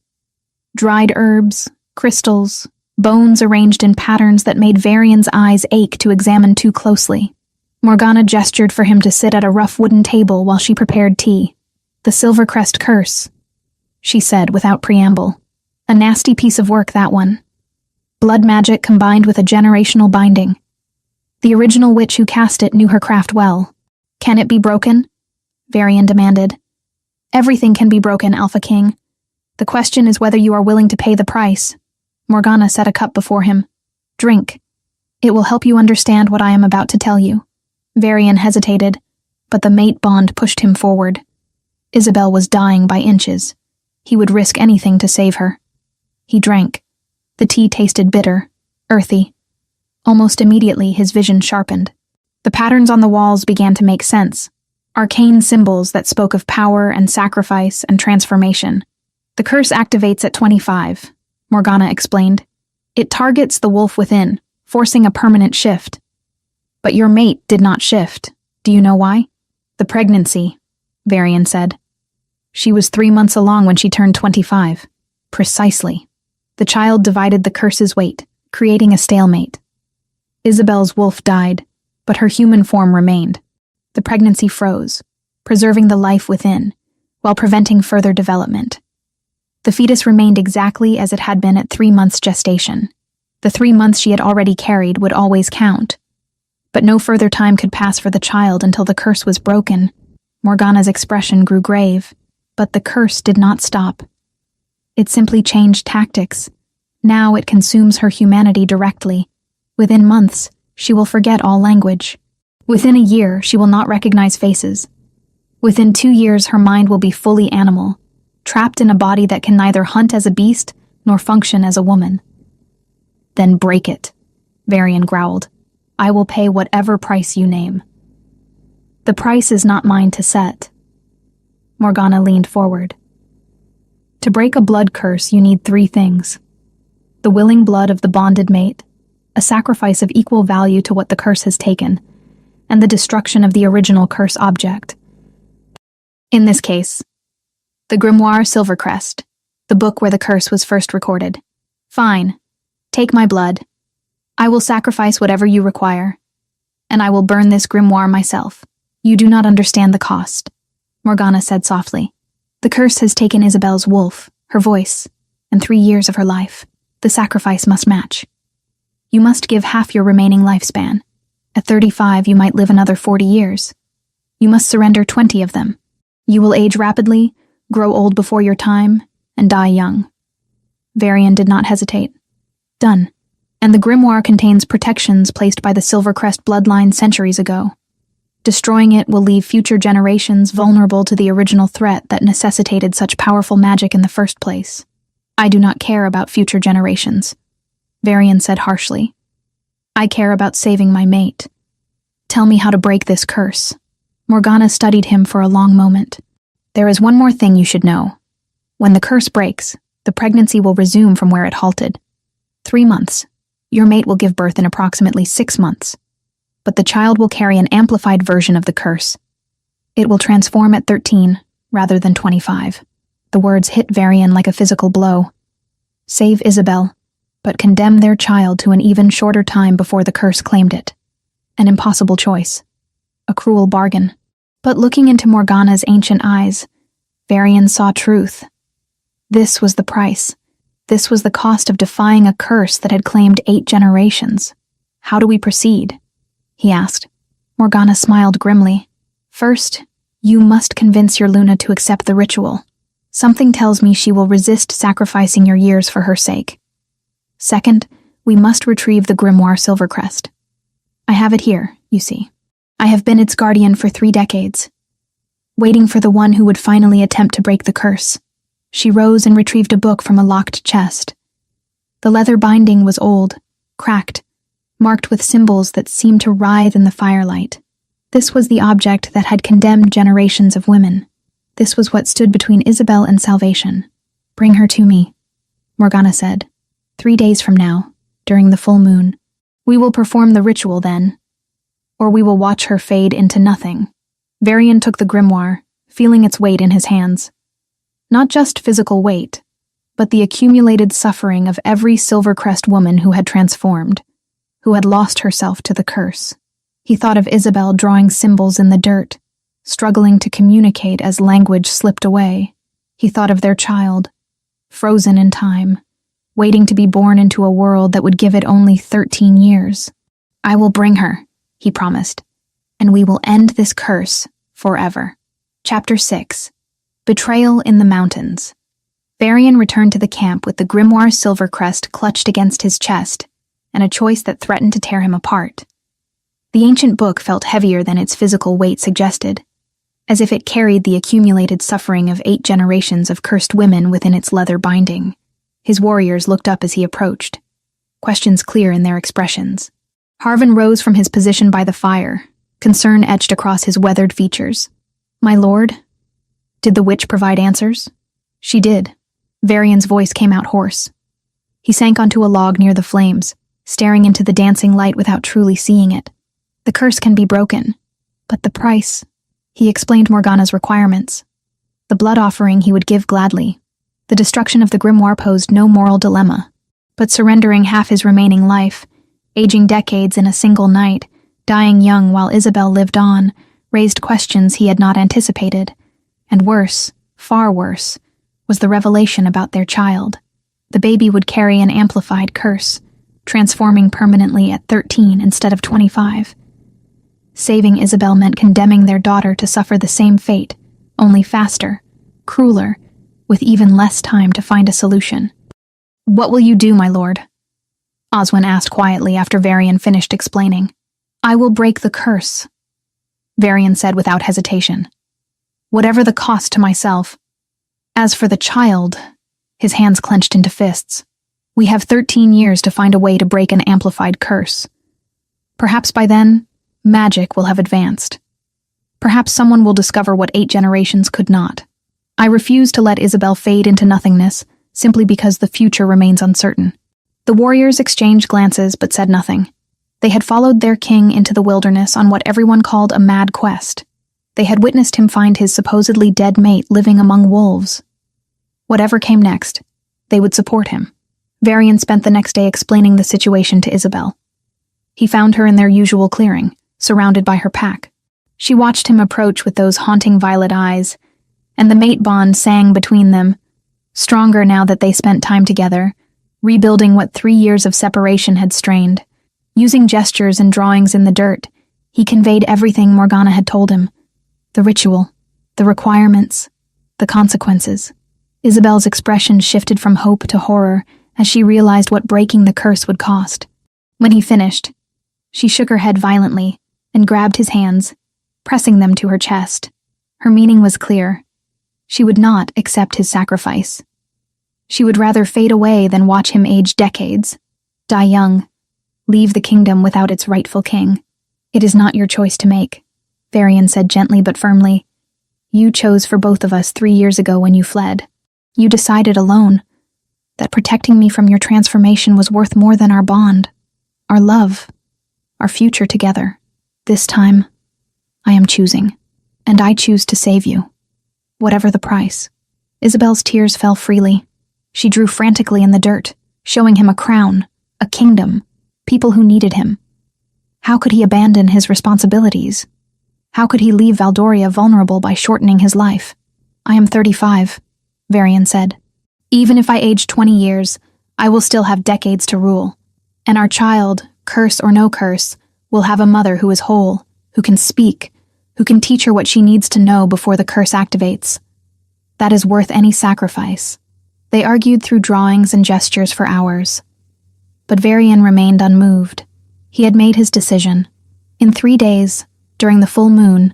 Dried herbs, crystals, bones arranged in patterns that made Varian's eyes ache to examine too closely. Morgana gestured for him to sit at a rough wooden table while she prepared tea. The Silvercrest curse, she said without preamble. A nasty piece of work, that one. Blood magic combined with a generational binding. The original witch who cast it knew her craft well. Can it be broken? Varian demanded. Everything can be broken, Alpha King. The question is whether you are willing to pay the price. Morgana set a cup before him. Drink. It will help you understand what I am about to tell you. Varian hesitated, but the mate bond pushed him forward. Isabel was dying by inches. He would risk anything to save her. He drank. The tea tasted bitter, earthy. Almost immediately, his vision sharpened. The patterns on the walls began to make sense. Arcane symbols that spoke of power and sacrifice and transformation. The curse activates at 25, Morgana explained. It targets the wolf within, forcing a permanent shift. But your mate did not shift. Do you know why? The pregnancy, Varian said. She was 3 months along when she turned 25. Precisely. The child divided the curse's weight, creating a stalemate. Isabel's wolf died, but her human form remained. The pregnancy froze, preserving the life within, while preventing further development. The fetus remained exactly as it had been at 3 months gestation. The 3 months she had already carried would always count. But no further time could pass for the child until the curse was broken. Morgana's expression grew grave, but the curse did not stop. It simply changed tactics. Now it consumes her humanity directly. Within months, she will forget all language. Within a year, she will not recognize faces. Within 2 years, her mind will be fully animal, trapped in a body that can neither hunt as a beast nor function as a woman. Then break it, Varian growled. I will pay whatever price you name. The price is not mine to set. Morgana leaned forward. To break a blood curse, you need 3 things. The willing blood of the bonded mate, a sacrifice of equal value to what the curse has taken, and the destruction of the original curse object. In this case, the Grimoire Silvercrest, the book where the curse was first recorded. Fine. Take my blood. I will sacrifice whatever you require, and I will burn this grimoire myself. You do not understand the cost, Morgana said softly. The curse has taken Isabel's wolf, her voice, and 3 years of her life. The sacrifice must match. You must give half your remaining lifespan. At 35, you might live another 40 years. You must surrender 20 of them. You will age rapidly, grow old before your time, and die young. Varian did not hesitate. Done. And the grimoire contains protections placed by the Silvercrest bloodline centuries ago. Destroying it will leave future generations vulnerable to the original threat that necessitated such powerful magic in the first place. I do not care about future generations, Varian said harshly. I care about saving my mate. Tell me how to break this curse. Morgana studied him for a long moment. There is one more thing you should know. When the curse breaks, the pregnancy will resume from where it halted. 3 months. Your mate will give birth in approximately 6 months. But the child will carry an amplified version of the curse. It will transform at 13, rather than 25. The words hit Varian like a physical blow. Save Isabel, but condemn their child to an even shorter time before the curse claimed it. An impossible choice. A cruel bargain. But looking into Morgana's ancient eyes, Varian saw truth. This was the price. This was the cost of defying a curse that had claimed 8 generations. How do we proceed? He asked. Morgana smiled grimly. First, you must convince your Luna to accept the ritual. Something tells me she will resist sacrificing your years for her sake. Second, we must retrieve the Grimoire Silvercrest. I have it here, you see. I have been its guardian for 3 decades, waiting for the one who would finally attempt to break the curse. She rose and retrieved a book from a locked chest. The leather binding was old, cracked, marked with symbols that seemed to writhe in the firelight. This was the object that had condemned generations of women. This was what stood between Isabel and salvation. Bring her to me, Morgana said. 3 days from now, during the full moon. We will perform the ritual then, or we will watch her fade into nothing. Varian took the grimoire, feeling its weight in his hands. Not just physical weight, but the accumulated suffering of every Silvercrest woman who had transformed, who had lost herself to the curse. He thought of Isabel drawing symbols in the dirt, struggling to communicate as language slipped away. He thought of their child, frozen in time, waiting to be born into a world that would give it only 13 years. I will bring her, he promised, and we will end this curse forever. Chapter 6. Betrayal in the Mountains. Varian returned to the camp with the Grimoire Silvercrest clutched against his chest, and a choice that threatened to tear him apart. The ancient book felt heavier than its physical weight suggested, as if it carried the accumulated suffering of 8 generations of cursed women within its leather binding. His warriors looked up as he approached, questions clear in their expressions. Harvin rose from his position by the fire, concern etched across his weathered features. My lord? Did the witch provide answers? She did. Varian's voice came out hoarse. He sank onto a log near the flames, staring into the dancing light without truly seeing it. The curse can be broken, but the price. He explained Morgana's requirements. The blood offering he would give gladly. The destruction of the grimoire posed no moral dilemma. But surrendering half his remaining life, aging decades in a single night, dying young while Isabel lived on, raised questions he had not anticipated. And worse, far worse, was the revelation about their child. The baby would carry an amplified curse, transforming permanently at 13 instead of 25. Saving Isabel meant condemning their daughter to suffer the same fate, only faster, crueler, with even less time to find a solution. "What will you do, my lord?" Oswin asked quietly after Varian finished explaining. "I will break the curse," Varian said without hesitation. "Whatever the cost to myself. As for the child," his hands clenched into fists, "we have 13 years to find a way to break an amplified curse. Perhaps by then, magic will have advanced. Perhaps someone will discover what 8 generations could not. I refuse to let Isabel fade into nothingness, simply because the future remains uncertain." The warriors exchanged glances but said nothing. They had followed their king into the wilderness on what everyone called a mad quest. They had witnessed him find his supposedly dead mate living among wolves. Whatever came next, they would support him. Varian spent the next day explaining the situation to Isabel. He found her in their usual clearing, surrounded by her pack. She watched him approach with those haunting violet eyes, and the mate bond sang between them, stronger now that they spent time together, rebuilding what 3 years of separation had strained. Using gestures and drawings in the dirt, he conveyed everything Morgana had told him. The ritual, the requirements, the consequences. Isabel's expression shifted from hope to horror as she realized what breaking the curse would cost. When he finished, she shook her head violently and grabbed his hands, pressing them to her chest. Her meaning was clear. She would not accept his sacrifice. She would rather fade away than watch him age decades, die young, leave the kingdom without its rightful king. "It is not your choice to make," Varian said gently but firmly. "You chose for both of us 3 years ago when you fled. You decided alone that protecting me from your transformation was worth more than our bond, our love, our future together. This time, I am choosing, and I choose to save you, whatever the price." Isabel's tears fell freely. She drew frantically in the dirt, showing him a crown, a kingdom, people who needed him. How could he abandon his responsibilities? How could he leave Valdoria vulnerable by shortening his life? "I am 35, Varian said. "Even if I age 20 years, I will still have decades to rule. And our child, curse or no curse, will have a mother who is whole, who can speak, who can teach her what she needs to know before the curse activates. That is worth any sacrifice." They argued through drawings and gestures for hours. But Varian remained unmoved. He had made his decision. In 3 days, during the full moon,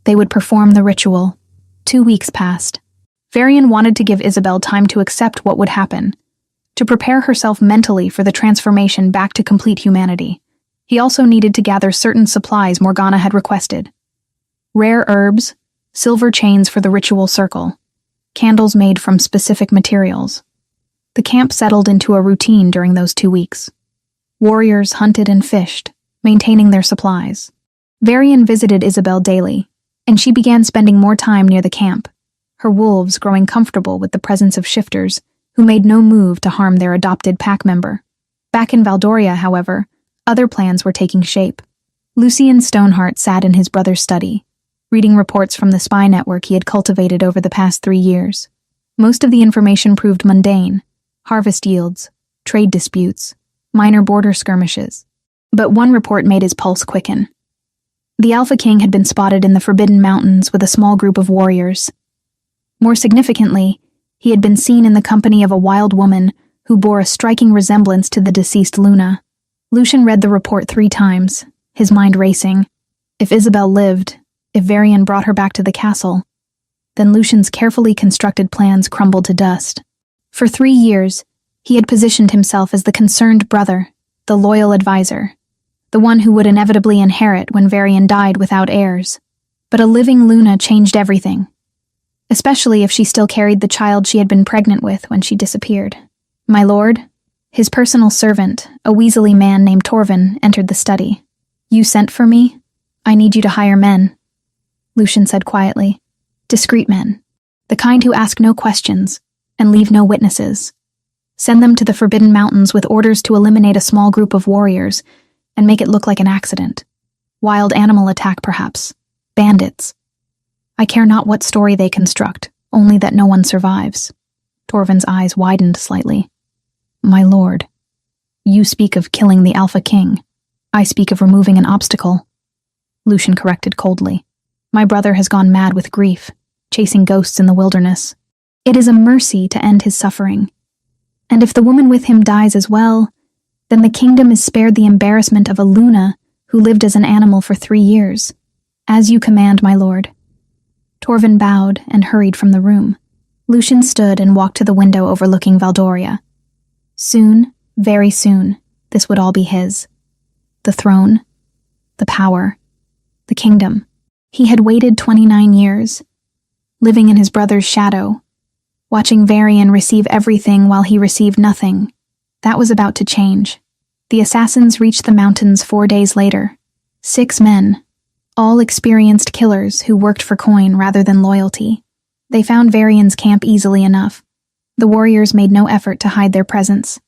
they would perform the ritual. 2 weeks passed. Varian wanted to give Isabel time to accept what would happen, to prepare herself mentally for the transformation back to complete humanity. He also needed to gather certain supplies Morgana had requested. Rare herbs, silver chains for the ritual circle, candles made from specific materials. The camp settled into a routine during those 2 weeks. Warriors hunted and fished, maintaining their supplies. Varian visited Isabel daily, and she began spending more time near the camp, her wolves growing comfortable with the presence of shifters who made no move to harm their adopted pack member. Back in Valdoria, however, other plans were taking shape. Lucien Stoneheart sat in his brother's study, reading reports from the spy network he had cultivated over the past 3 years. Most of the information proved mundane: harvest yields, trade disputes, minor border skirmishes. But one report made his pulse quicken. The Alpha King had been spotted in the Forbidden Mountains with a small group of warriors. More significantly, he had been seen in the company of a wild woman who bore a striking resemblance to the deceased Luna. Lucien read the report 3 times, his mind racing. If Isabel lived, if Varian brought her back to the castle, then Lucien's carefully constructed plans crumbled to dust. For 3 years, he had positioned himself as the concerned brother, the loyal advisor, the one who would inevitably inherit when Varian died without heirs. But a living Luna changed everything, especially if she still carried the child she had been pregnant with when she disappeared. "My lord," his personal servant, a weaselly man named Torvin, entered the study. "You sent for me? I need you to hire men," Lucien said quietly. "Discreet men. The kind who ask no questions and leave no witnesses. Send them to the Forbidden Mountains with orders to eliminate a small group of warriors and make it look like an accident. Wild animal attack, perhaps. Bandits. I care not what story they construct, only that no one survives. Torvin's eyes widened slightly. My lord, you speak of killing the Alpha King. I speak of removing an obstacle. Lucian corrected coldly. My brother has gone mad with grief, chasing ghosts in the wilderness. It is a mercy to end his suffering. And if the woman with him dies as well, then the kingdom is spared the embarrassment of a Luna who lived as an animal for 3 years. As you command, my lord. Torvin bowed and hurried from the room. Lucian stood and walked to the window overlooking Valdoria. Soon, very soon, this would all be his. The throne, the power, the kingdom. He had waited 29 years, living in his brother's shadow, watching Varian receive everything while he received nothing. That was about to change. The assassins reached the mountains 4 days later. 6 men, all experienced killers who worked for coin rather than loyalty. They found Varian's camp easily enough. The warriors made no effort to hide their presence.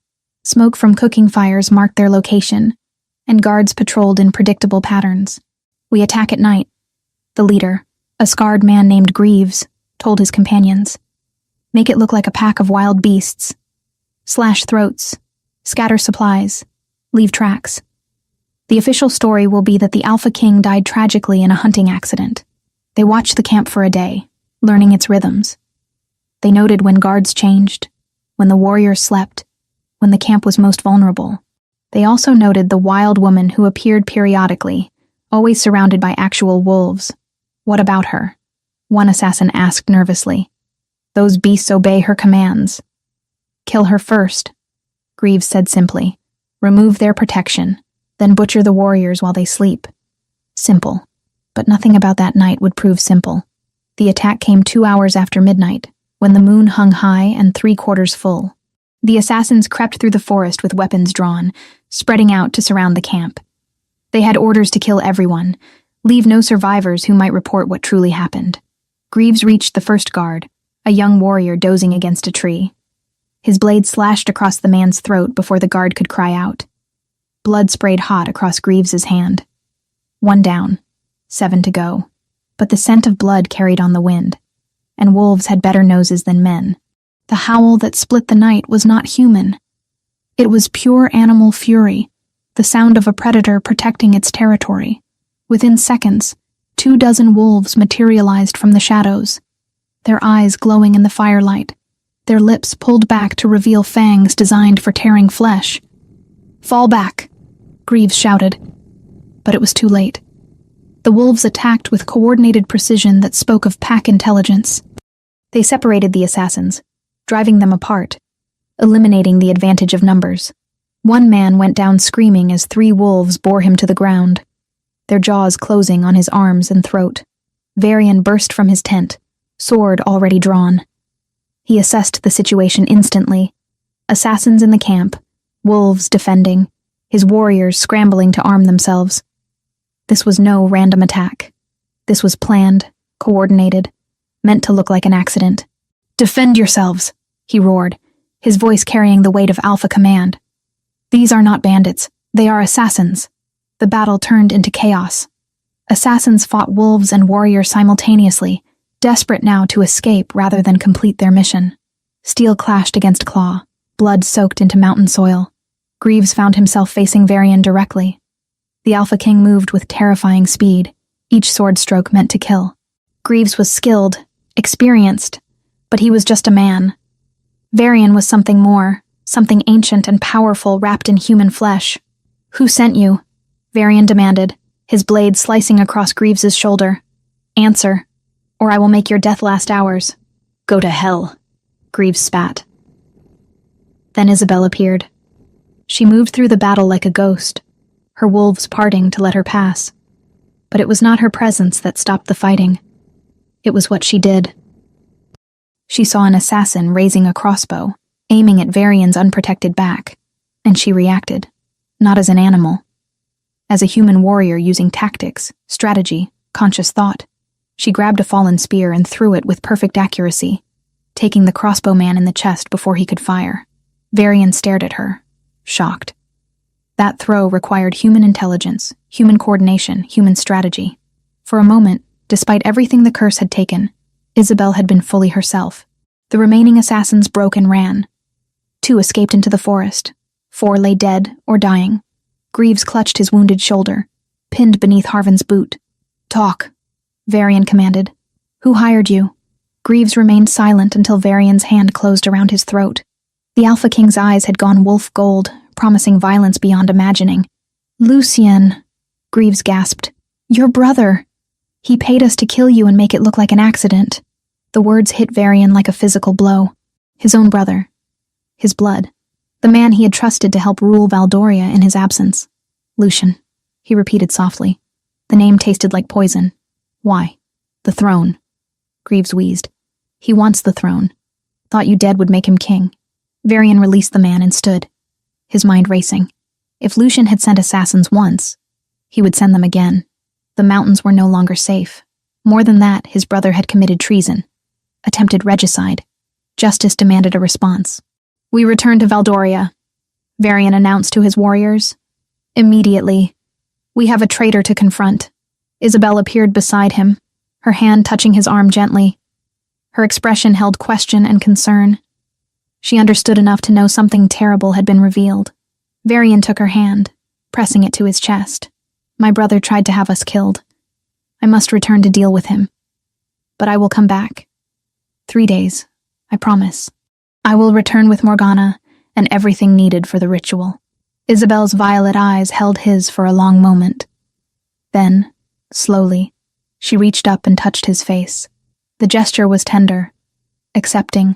Smoke from cooking fires marked their location, and guards patrolled in predictable patterns. We attack at night, the leader, a scarred man named Greaves, told his companions. Make it look like a pack of wild beasts. Slash throats, scatter supplies, leave tracks. The official story will be that the Alpha King died tragically in a hunting accident. They watched the camp for a day, learning its rhythms. They noted when guards changed, when the warriors slept, when the camp was most vulnerable. They also noted the wild woman who appeared periodically, always surrounded by actual wolves. What about her? One assassin asked nervously. Those beasts obey her commands. Kill her first, Greaves said simply. Remove their protection, then butcher the warriors while they sleep. Simple. But nothing about that night would prove simple. The attack came 2 hours after midnight, when the moon hung high and 3/4 full. The assassins crept through the forest with weapons drawn, spreading out to surround the camp. They had orders to kill everyone, leave no survivors who might report what truly happened. Greaves reached the first guard, a young warrior dozing against a tree. His blade slashed across the man's throat before the guard could cry out. Blood sprayed hot across Greaves's hand. 1 down, 7 to go. But the scent of blood carried on the wind, and wolves had better noses than men. The howl that split the night was not human. It was pure animal fury, the sound of a predator protecting its territory. Within seconds, 24 wolves materialized from the shadows, their eyes glowing in the firelight, their lips pulled back to reveal fangs designed for tearing flesh. Fall back, Greaves shouted, but it was too late. The wolves attacked with coordinated precision that spoke of pack intelligence. They separated the assassins, driving them apart, eliminating the advantage of numbers. 1 man went down screaming as 3 wolves bore him to the ground, their jaws closing on his arms and throat. Varian burst from his tent, sword already drawn. He assessed the situation instantly. Assassins in the camp, wolves defending, his warriors scrambling to arm themselves. This was no random attack. This was planned, coordinated, meant to look like an accident. Defend yourselves, he roared, his voice carrying the weight of Alpha Command. These are not bandits, they are assassins. The battle turned into chaos. Assassins fought wolves and warriors simultaneously, desperate now to escape rather than complete their mission. Steel clashed against claw, blood soaked into mountain soil. Greaves found himself facing Varian directly. The Alpha King moved with terrifying speed, each sword stroke meant to kill. Greaves was skilled, experienced, but he was just a man. Varian was something more, something ancient and powerful wrapped in human flesh. Who sent you? Varian demanded, his blade slicing across Greaves's shoulder. Answer, or I will make your death last hours. Go to hell, Greaves spat. Then Isabel appeared. She moved through the battle like a ghost, her wolves parting to let her pass. But it was not her presence that stopped the fighting. It was what she did. She saw an assassin raising a crossbow, aiming at Varian's unprotected back, and she reacted, not as an animal, as a human warrior using tactics, strategy, conscious thought. She grabbed a fallen spear and threw it with perfect accuracy, taking the crossbowman in the chest before he could fire. Varian stared at her, shocked. That throw required human intelligence, human coordination, human strategy. For a moment, despite everything the curse had taken, Isabel had been fully herself. The remaining assassins broke and ran. 2 escaped into the forest. 4 lay dead or dying. Greaves clutched his wounded shoulder, pinned beneath Harvin's boot. "Talk," Varian commanded. "Who hired you?" Greaves remained silent until Varian's hand closed around his throat. The Alpha King's eyes had gone wolf gold, promising violence beyond imagining. "Lucien," Greaves gasped. "Your brother. He paid us to kill you and make it look like an accident." The words hit Varian like a physical blow. His own brother. His blood. The man he had trusted to help rule Valdoria in his absence. "Lucien," he repeated softly. The name tasted like poison. "Why?" "The throne." Greaves wheezed. "He wants the throne. Thought you dead would make him king." Varian released the man and stood, his mind racing. If Lucien had sent assassins once, he would send them again. The mountains were no longer safe. More than that, his brother had committed treason. Attempted regicide. Justice demanded a response. "We return to Valdoria," Varian announced to his warriors. "Immediately. We have a traitor to confront." Isabel appeared beside him, her hand touching his arm gently. Her expression held question and concern. She understood enough to know something terrible had been revealed. Varian took her hand, pressing it to his chest. "My brother tried to have us killed. I must return to deal with him. But I will come back. 3 days, I promise. I will return with Morgana and everything needed for the ritual." Isabel's violet eyes held his for a long moment. Then, slowly, she reached up and touched his face. The gesture was tender, accepting,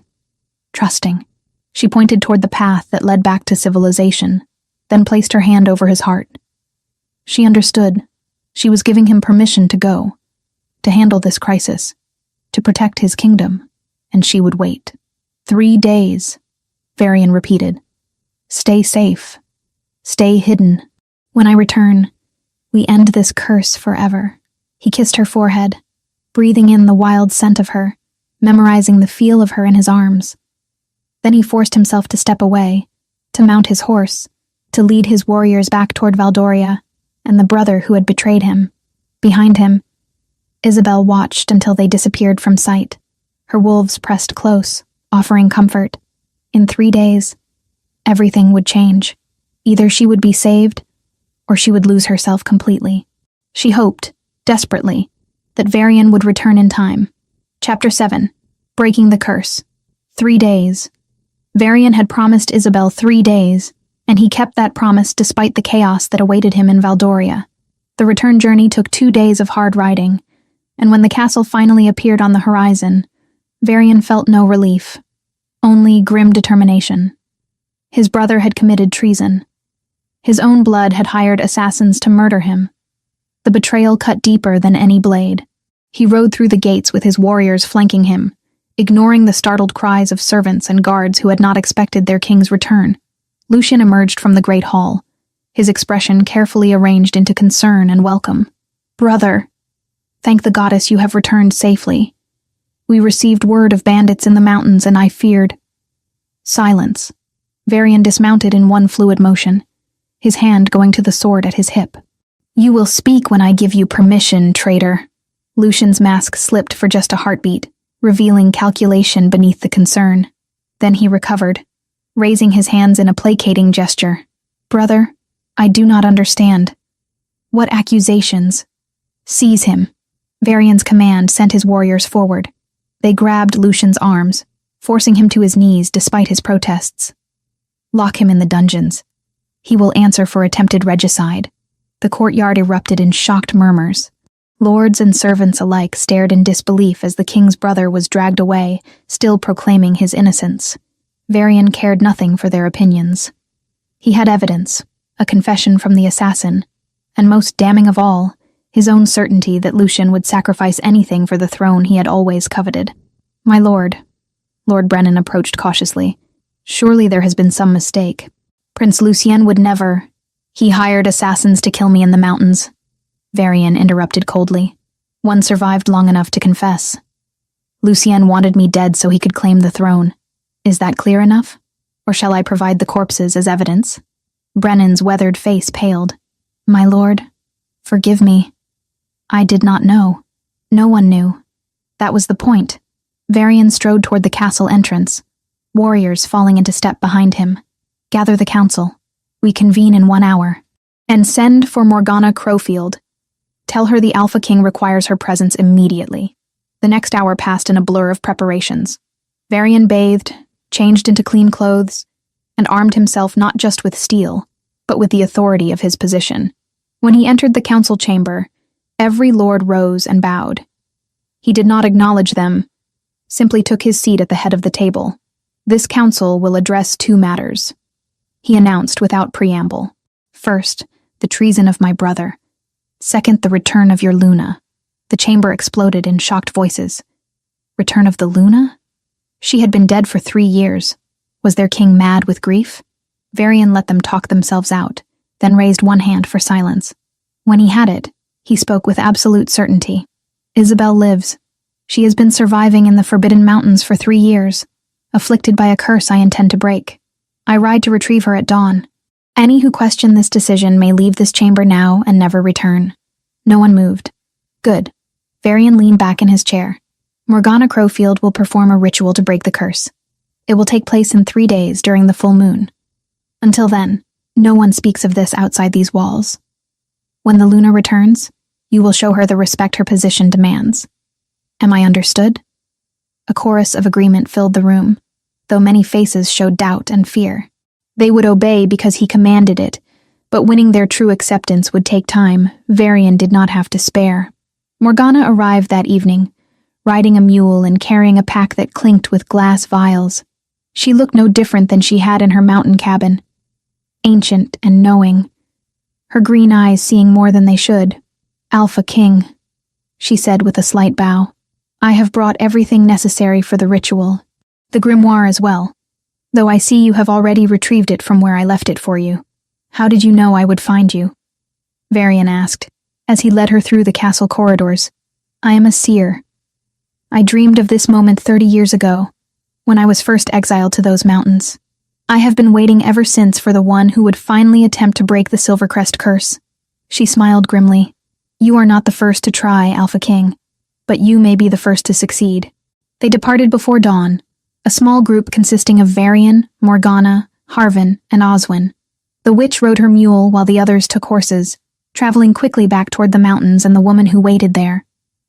trusting. She pointed toward the path that led back to civilization, then placed her hand over his heart. She understood. She was giving him permission to go, to handle this crisis, to protect his kingdom, and she would wait. 3 days, Varian repeated. "Stay safe. Stay hidden. When I return, we end this curse forever." He kissed her forehead, breathing in the wild scent of her, memorizing the feel of her in his arms. Then he forced himself to step away, to mount his horse, to lead his warriors back toward Valdoria and the brother who had betrayed him. Behind him, Isabel watched until they disappeared from sight. Her wolves pressed close, offering comfort. In 3 days, everything would change. Either she would be saved, or she would lose herself completely. She hoped, desperately, that Varian would return in time. Chapter 7. Breaking the Curse. 3 days. Varian had promised Isabel 3 days, and he kept that promise despite the chaos that awaited him in Valdoria. The return journey took 2 days of hard riding, and when the castle finally appeared on the horizon, Varian felt no relief, only grim determination. His brother had committed treason. His own blood had hired assassins to murder him. The betrayal cut deeper than any blade. He rode through the gates with his warriors flanking him, ignoring the startled cries of servants and guards who had not expected their king's return. Lucien emerged from the great hall, his expression carefully arranged into concern and welcome. "Brother, thank the goddess you have returned safely. We received word of bandits in the mountains and I feared." Silence. Varian dismounted in one fluid motion, his hand going to the sword at his hip. "You will speak when I give you permission, traitor." Lucien's mask slipped for just a heartbeat, revealing calculation beneath the concern. Then he recovered, raising his hands in a placating gesture. "Brother, I do not understand. What accusations?" "Seize him." Varian's command sent his warriors forward. They grabbed Lucien's arms, forcing him to his knees despite his protests. "Lock him in the dungeons. He will answer for attempted regicide." The courtyard erupted in shocked murmurs. Lords and servants alike stared in disbelief as the king's brother was dragged away, still proclaiming his innocence. Varian cared nothing for their opinions. He had evidence, a confession from the assassin, and most damning of all, his own certainty that Lucien would sacrifice anything for the throne he had always coveted. "My lord," Lord Brennan approached cautiously, "surely there has been some mistake. Prince Lucien would never—" "He hired assassins to kill me in the mountains," Varian interrupted coldly. One survived long enough to confess. Lucien wanted me dead so he could claim the throne. Is that clear enough? Or shall I provide the corpses as evidence? Brennan's weathered face paled. My lord, forgive me. I did not know. No one knew. That was the point. Varian strode toward the castle entrance, warriors falling into step behind him. Gather the council. We convene in 1 hour. And send for Morgana Crowfield. Tell her the Alpha King requires her presence immediately. The next hour passed in a blur of preparations. Varian bathed, changed into clean clothes, and armed himself not just with steel, but with the authority of his position. When he entered the council chamber, every lord rose and bowed. He did not acknowledge them, simply took his seat at the head of the table. This council will address 2 matters, he announced without preamble. First, the treason of my brother. Second, the return of your Luna. The chamber exploded in shocked voices. Return of the Luna? She had been dead for 3 years. Was their king mad with grief? Varian let them talk themselves out, then raised one hand for silence. When he had it, he spoke with absolute certainty. Isabel lives. She has been surviving in the Forbidden Mountains for 3 years, afflicted by a curse I intend to break. I ride to retrieve her at dawn. Any who question this decision may leave this chamber now and never return. No one moved. Good. Varian leaned back in his chair. Morgana Crowfield will perform a ritual to break the curse. It will take place in 3 days during the full moon. Until then, no one speaks of this outside these walls. When the Luna returns, you will show her the respect her position demands. Am I understood? A chorus of agreement filled the room, though many faces showed doubt and fear. They would obey because he commanded it, but winning their true acceptance would take time. Varian did not have to spare. Morgana arrived that evening, riding a mule and carrying a pack that clinked with glass vials. She looked no different than she had in her mountain cabin, ancient and knowing, her green eyes seeing more than they should. Alpha King, she said with a slight bow. I have brought everything necessary for the ritual, the grimoire as well, though I see you have already retrieved it from where I left it for you. How did you know I would find you? Varian asked, as he led her through the castle corridors. I am a seer. I dreamed of this moment 30 years ago, when I was first exiled to those mountains. I have been waiting ever since for the one who would finally attempt to break the Silvercrest curse. She smiled grimly. You are not the first to try, Alpha King, but you may be the first to succeed. They departed before dawn, a small group consisting of Varian, Morgana, Harvin, and Oswin. The witch rode her mule while the others took horses, traveling quickly back toward the mountains and the woman who waited there.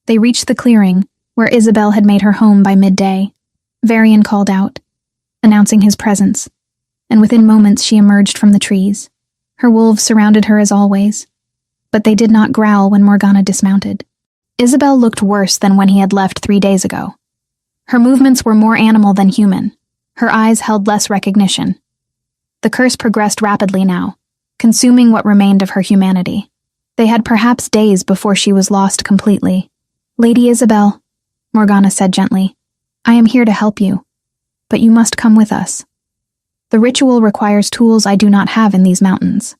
They reached the clearing, where Isabel had made her home by midday. Varian called out, announcing his presence, and within moments she emerged from the trees. Her wolves surrounded her as always, but they did not growl when Morgana dismounted. Isabel looked worse than when he had left 3 days ago. Her movements were more animal than human. Her eyes held less recognition. The curse progressed rapidly now, consuming what remained of her humanity. They had perhaps days before she was lost completely. Lady Isabel, Morgana said gently, I am here to help you, but you must come with us. The ritual requires tools I do not have in these mountains.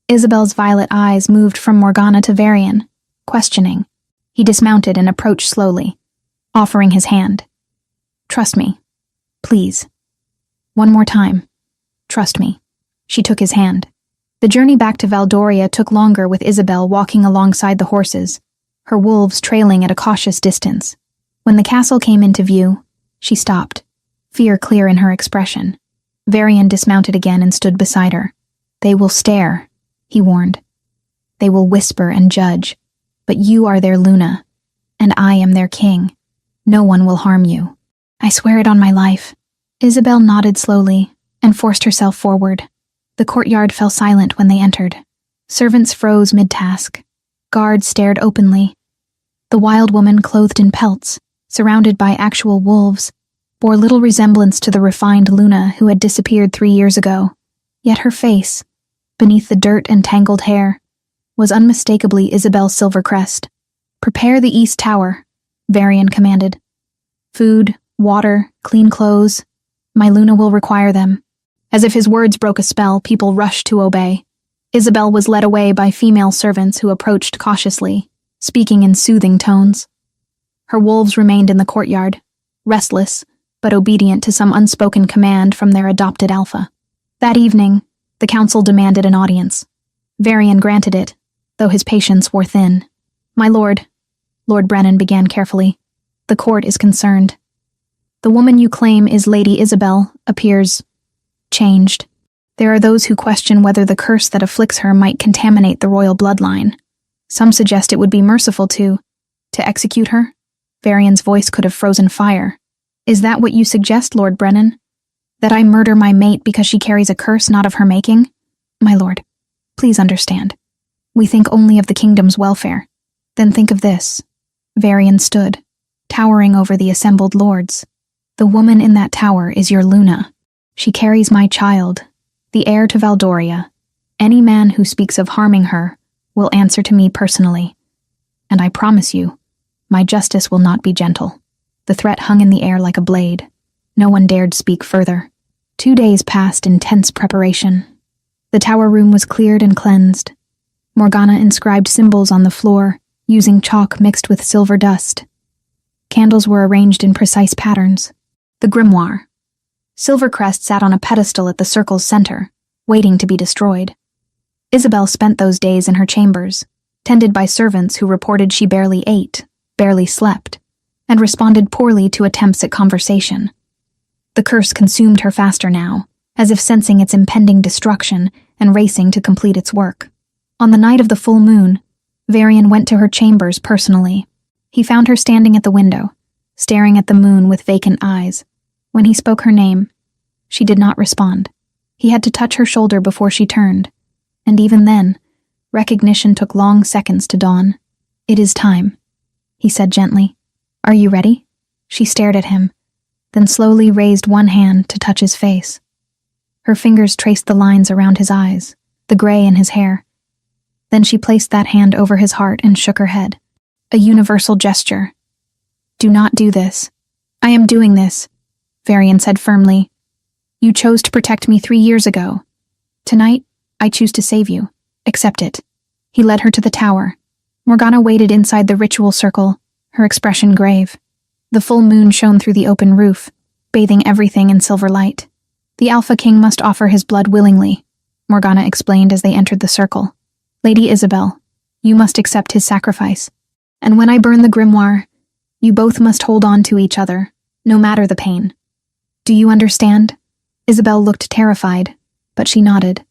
Isabel's violet eyes moved from Morgana to Varian, questioning. He dismounted and approached slowly, offering his hand. Trust me, please. One more time. Trust me. She took his hand. The journey back to Valdoria took longer with Isabel walking alongside the horses, her wolves trailing at a cautious distance. When the castle came into view, she stopped, fear clear in her expression. Varian dismounted again and stood beside her. They will stare, he warned. They will whisper and judge, but you are their Luna, and I am their king. No one will harm you. I swear it on my life. Isabel nodded slowly and forced herself forward. The courtyard fell silent when they entered. Servants froze mid-task. Guards stared openly. The wild woman, clothed in pelts, surrounded by actual wolves, bore little resemblance to the refined Luna who had disappeared 3 years ago. Yet her face, beneath the dirt and tangled hair, was unmistakably Isabel Silvercrest. Prepare the East Tower, Varian commanded. Food, water, clean clothes. My Luna will require them. As if his words broke a spell, people rushed to obey. Isabel was led away by female servants who approached cautiously, speaking in soothing tones. Her wolves remained in the courtyard, restless, but obedient to some unspoken command from their adopted alpha. That evening, the council demanded an audience. Varian granted it, though his patience wore thin. "My lord," Lord Brennan began carefully, "the court is concerned. The woman you claim is Lady Isabel appears changed. There are those who question whether the curse that afflicts her might contaminate the royal bloodline. Some suggest it would be merciful to execute her." Varian's voice could have frozen fire. "Is that what you suggest, Lord Brennan? That I murder my mate because she carries a curse not of her making? My lord, please understand. We think only of the kingdom's welfare. Then think of this." Varian stood, towering over the assembled lords. "The woman in that tower is your Luna. She carries my child, the heir to Valdoria. Any man who speaks of harming her will answer to me personally. And I promise you, my justice will not be gentle." The threat hung in the air like a blade. No one dared speak further. 2 days passed in tense preparation. The tower room was cleared and cleansed. Morgana inscribed symbols on the floor, using chalk mixed with silver dust. Candles were arranged in precise patterns. The grimoire. Silvercrest sat on a pedestal at the circle's center, waiting to be destroyed. Isabel spent those days in her chambers, tended by servants who reported she barely ate, barely slept, and responded poorly to attempts at conversation. The curse consumed her faster now, as if sensing its impending destruction and racing to complete its work. On the night of the full moon, Varian went to her chambers personally. He found her standing at the window, staring at the moon with vacant eyes. When he spoke her name, she did not respond. He had to touch her shoulder before she turned, and even then, recognition took long seconds to dawn. "It is time," he said gently. "Are you ready?" She stared at him, then slowly raised one hand to touch his face. Her fingers traced the lines around his eyes, the gray in his hair. Then she placed that hand over his heart and shook her head. A universal gesture. "Do not do this." "I am doing this," Varian said firmly. "You chose to protect me 3 years ago. Tonight, I choose to save you. Accept it." He led her to the tower. Morgana waited inside the ritual circle, her expression grave. The full moon shone through the open roof, bathing everything in silver light. "The Alpha King must offer his blood willingly," Morgana explained as they entered the circle. "Lady Isabel, you must accept his sacrifice. And when I burn the grimoire, you both must hold on to each other, no matter the pain. Do you understand?" Isabel looked terrified, but she nodded.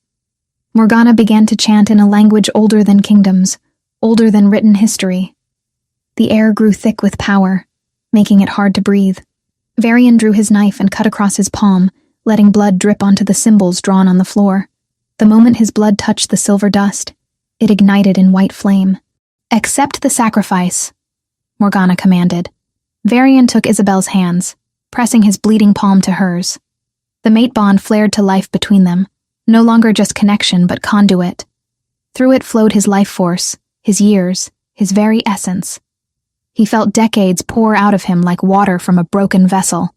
Morgana began to chant in a language older than kingdoms, older than written history. The air grew thick with power, making it hard to breathe. Varian drew his knife and cut across his palm, letting blood drip onto the symbols drawn on the floor. The moment his blood touched the silver dust, it ignited in white flame. "Accept the sacrifice," Morgana commanded. Varian took Isabel's hands, pressing his bleeding palm to hers. The mate bond flared to life between them, no longer just connection but conduit. Through it flowed his life force, his years, his very essence. He felt decades pour out of him like water from a broken vessel.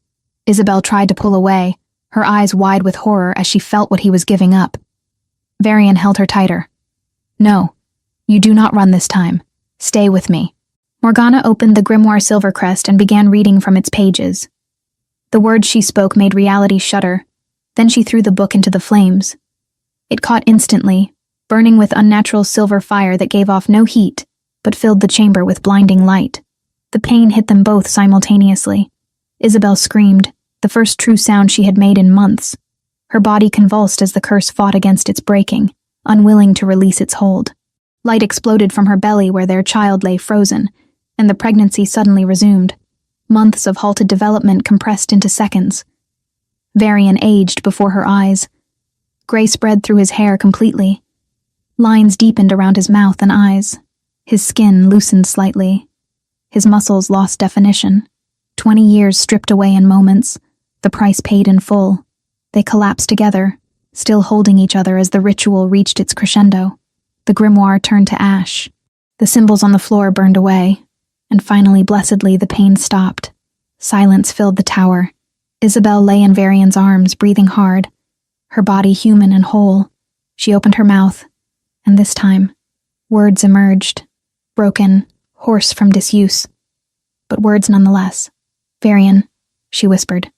Isabel tried to pull away, her eyes wide with horror as she felt what he was giving up. Varian held her tighter. "No, you do not run this time. Stay with me." Morgana opened the grimoire Silvercrest and began reading from its pages. The words she spoke made reality shudder. Then she threw the book into the flames. It caught instantly, burning with unnatural silver fire that gave off no heat, but filled the chamber with blinding light. The pain hit them both simultaneously. Isabel screamed, the first true sound she had made in months. Her body convulsed as the curse fought against its breaking, unwilling to release its hold. Light exploded from her belly where their child lay frozen, and the pregnancy suddenly resumed. Months of halted development compressed into seconds. Varian aged before her eyes. Gray spread through his hair completely. Lines deepened around his mouth and eyes. His skin loosened slightly. His muscles lost definition. 20 years stripped away in moments, the price paid in full. They collapsed together, still holding each other as the ritual reached its crescendo. The grimoire turned to ash. The symbols on the floor burned away, and finally, blessedly, the pain stopped. Silence filled the tower. Isabel lay in Varian's arms, breathing hard, her body human and whole. She opened her mouth, and this time, words emerged, broken, hoarse from disuse, but words nonetheless. "Varian," she whispered.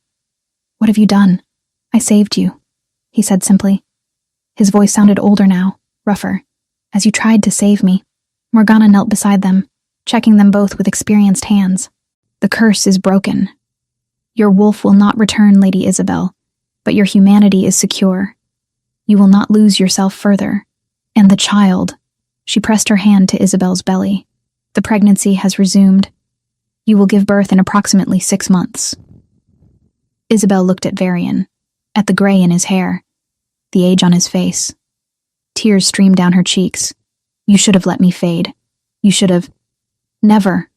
"What have you done?" "I saved you," he said simply. His voice sounded older now, rougher. "As you tried to save me." Morgana knelt beside them, checking them both with experienced hands. "The curse is broken. Your wolf will not return, Lady Isabel, but your humanity is secure. You will not lose yourself further. And the child," she pressed her hand to Isabel's belly. "The pregnancy has resumed. You will give birth in approximately 6 months." Isabel looked at Varian, at the gray in his hair, the age on his face. Tears streamed down her cheeks. "You should have let me fade. You should have—" "Never,"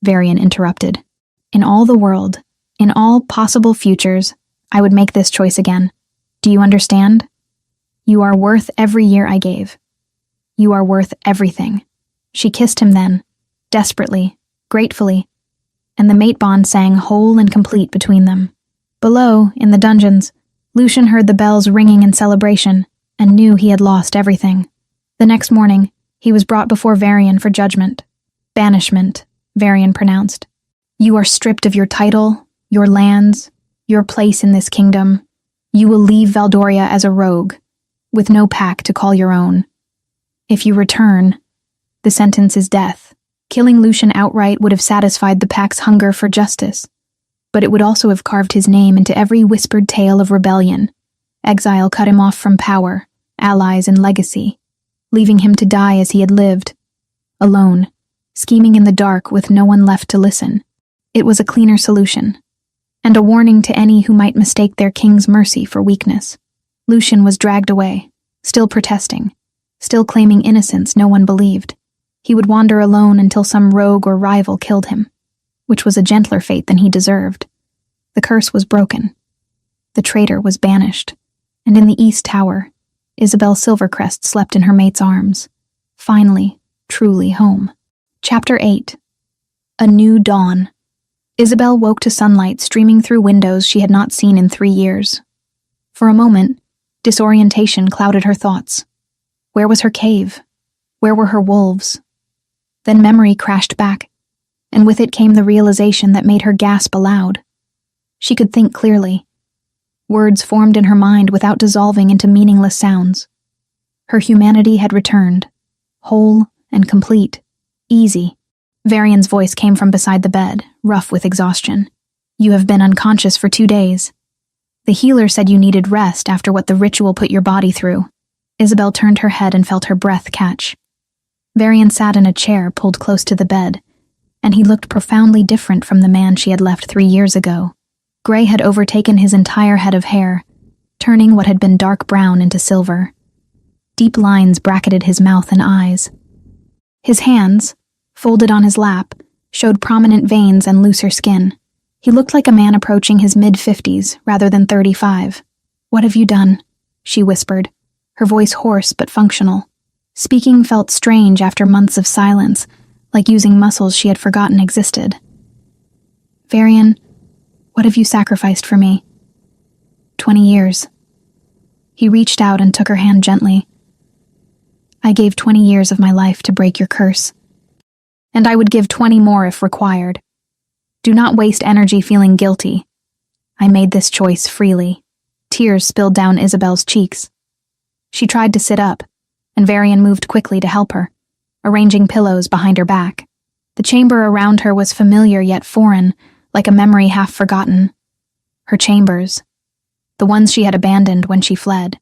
Varian interrupted. "In all the world, in all possible futures, I would make this choice again. Do you understand? You are worth every year I gave. You are worth everything." She kissed him then, desperately, gratefully, and the mate bond sang whole and complete between them. Below, in the dungeons, Lucian heard the bells ringing in celebration and knew he had lost everything. The next morning, he was brought before Varian for judgment. "Banishment," Varian pronounced. "You are stripped of your title, your lands, your place in this kingdom. You will leave Valdoria as a rogue, with no pack to call your own. If you return, the sentence is death." Killing Lucian outright would have satisfied the pack's hunger for justice, but it would also have carved his name into every whispered tale of rebellion. Exile cut him off from power, allies, and legacy, leaving him to die as he had lived, alone, scheming in the dark with no one left to listen. It was a cleaner solution, and a warning to any who might mistake their king's mercy for weakness. Lucian was dragged away, still protesting, still claiming innocence no one believed. He would wander alone until some rogue or rival killed him, which was a gentler fate than he deserved. The curse was broken. The traitor was banished, and in the East Tower, Isabel Silvercrest slept in her mate's arms, finally, truly home. Chapter 8. A New Dawn. Isabel woke to sunlight streaming through windows she had not seen in 3 years. For a moment, disorientation clouded her thoughts. Where was her cave? Where were her wolves? Then memory crashed back, and with it came the realization that made her gasp aloud. She could think clearly. Words formed in her mind without dissolving into meaningless sounds. Her humanity had returned, whole and complete, easy. Varian's voice came from beside the bed, rough with exhaustion. "You have been unconscious for 2 days. The healer said you needed rest after what the ritual put your body through." Isabel turned her head and felt her breath catch. Varian sat in a chair pulled close to the bed, and he looked profoundly different from the man she had left 3 years ago. Gray had overtaken his entire head of hair, turning what had been dark brown into silver. Deep lines bracketed his mouth and eyes. His hands, folded on his lap, showed prominent veins and looser skin. He looked like a man approaching his mid-50s rather than 35. "What have you done?" she whispered, her voice hoarse but functional. Speaking felt strange after months of silence, like using muscles she had forgotten existed. "Varian, what have you sacrificed for me?" 20 years. He reached out and took her hand gently. "I gave 20 years of my life to break your curse, and I would give 20 more if required. Do not waste energy feeling guilty. I made this choice freely." Tears spilled down Isabel's cheeks. She tried to sit up, and Varian moved quickly to help her, arranging pillows behind her back. The chamber around her was familiar yet foreign, like a memory half forgotten. Her chambers, the ones she had abandoned when she fled.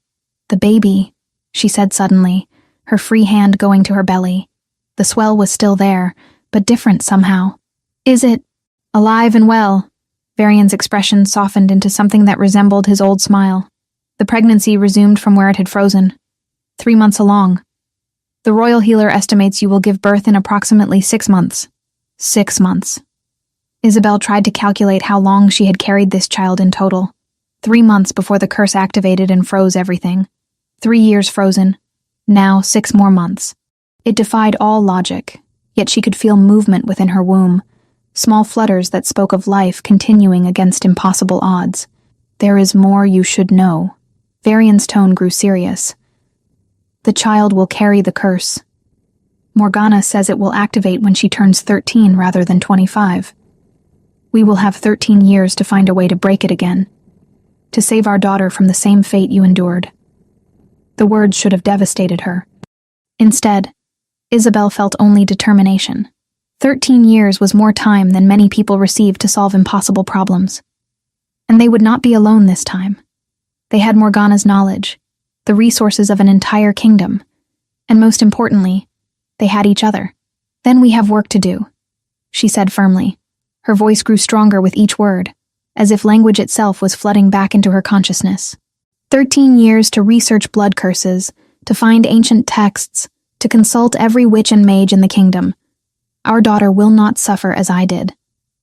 "The baby," she said suddenly, her free hand going to her belly. The swell was still there, but different somehow. "Is it alive and well?" Varian's expression softened into something that resembled his old smile. The pregnancy resumed from where it had frozen. 3 months along. "The royal healer estimates you will give birth in approximately 6 months. 6 months. Isabel tried to calculate how long she had carried this child in total. 3 months before the curse activated and froze everything. 3 years frozen. Now 6 more months. It defied all logic, yet she could feel movement within her womb, small flutters that spoke of life continuing against impossible odds. "There is more you should know." Varian's tone grew serious. "The child will carry the curse. Morgana says it will activate when she turns 13 rather than 25. We will have 13 years to find a way to break it again, to save our daughter from the same fate you endured." The words should have devastated her. Instead, Isabel felt only determination. 13 years was more time than many people receive to solve impossible problems. And they would not be alone this time. They had Morgana's knowledge, the resources of an entire kingdom, and most importantly, they had each other. "Then we have work to do," she said firmly. Her voice grew stronger with each word, as if language itself was flooding back into her consciousness. 13 years to research blood curses, to find ancient texts, to consult every witch and mage in the kingdom. Our daughter will not suffer as I did.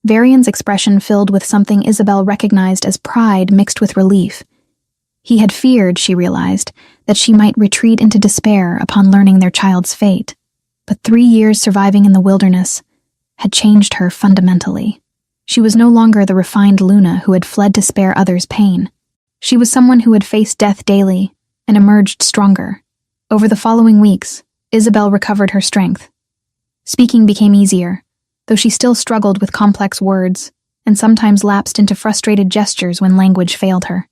Varian's expression filled with something Isabel recognized as pride mixed with relief. He had feared, she realized, that she might retreat into despair upon learning their child's fate. But 3 years surviving in the wilderness had changed her fundamentally. She was no longer the refined Luna who had fled to spare others pain. She was someone who had faced death daily and emerged stronger. Over the following weeks, Isabel recovered her strength. Speaking became easier, though she still struggled with complex words and sometimes lapsed into frustrated gestures when language failed her.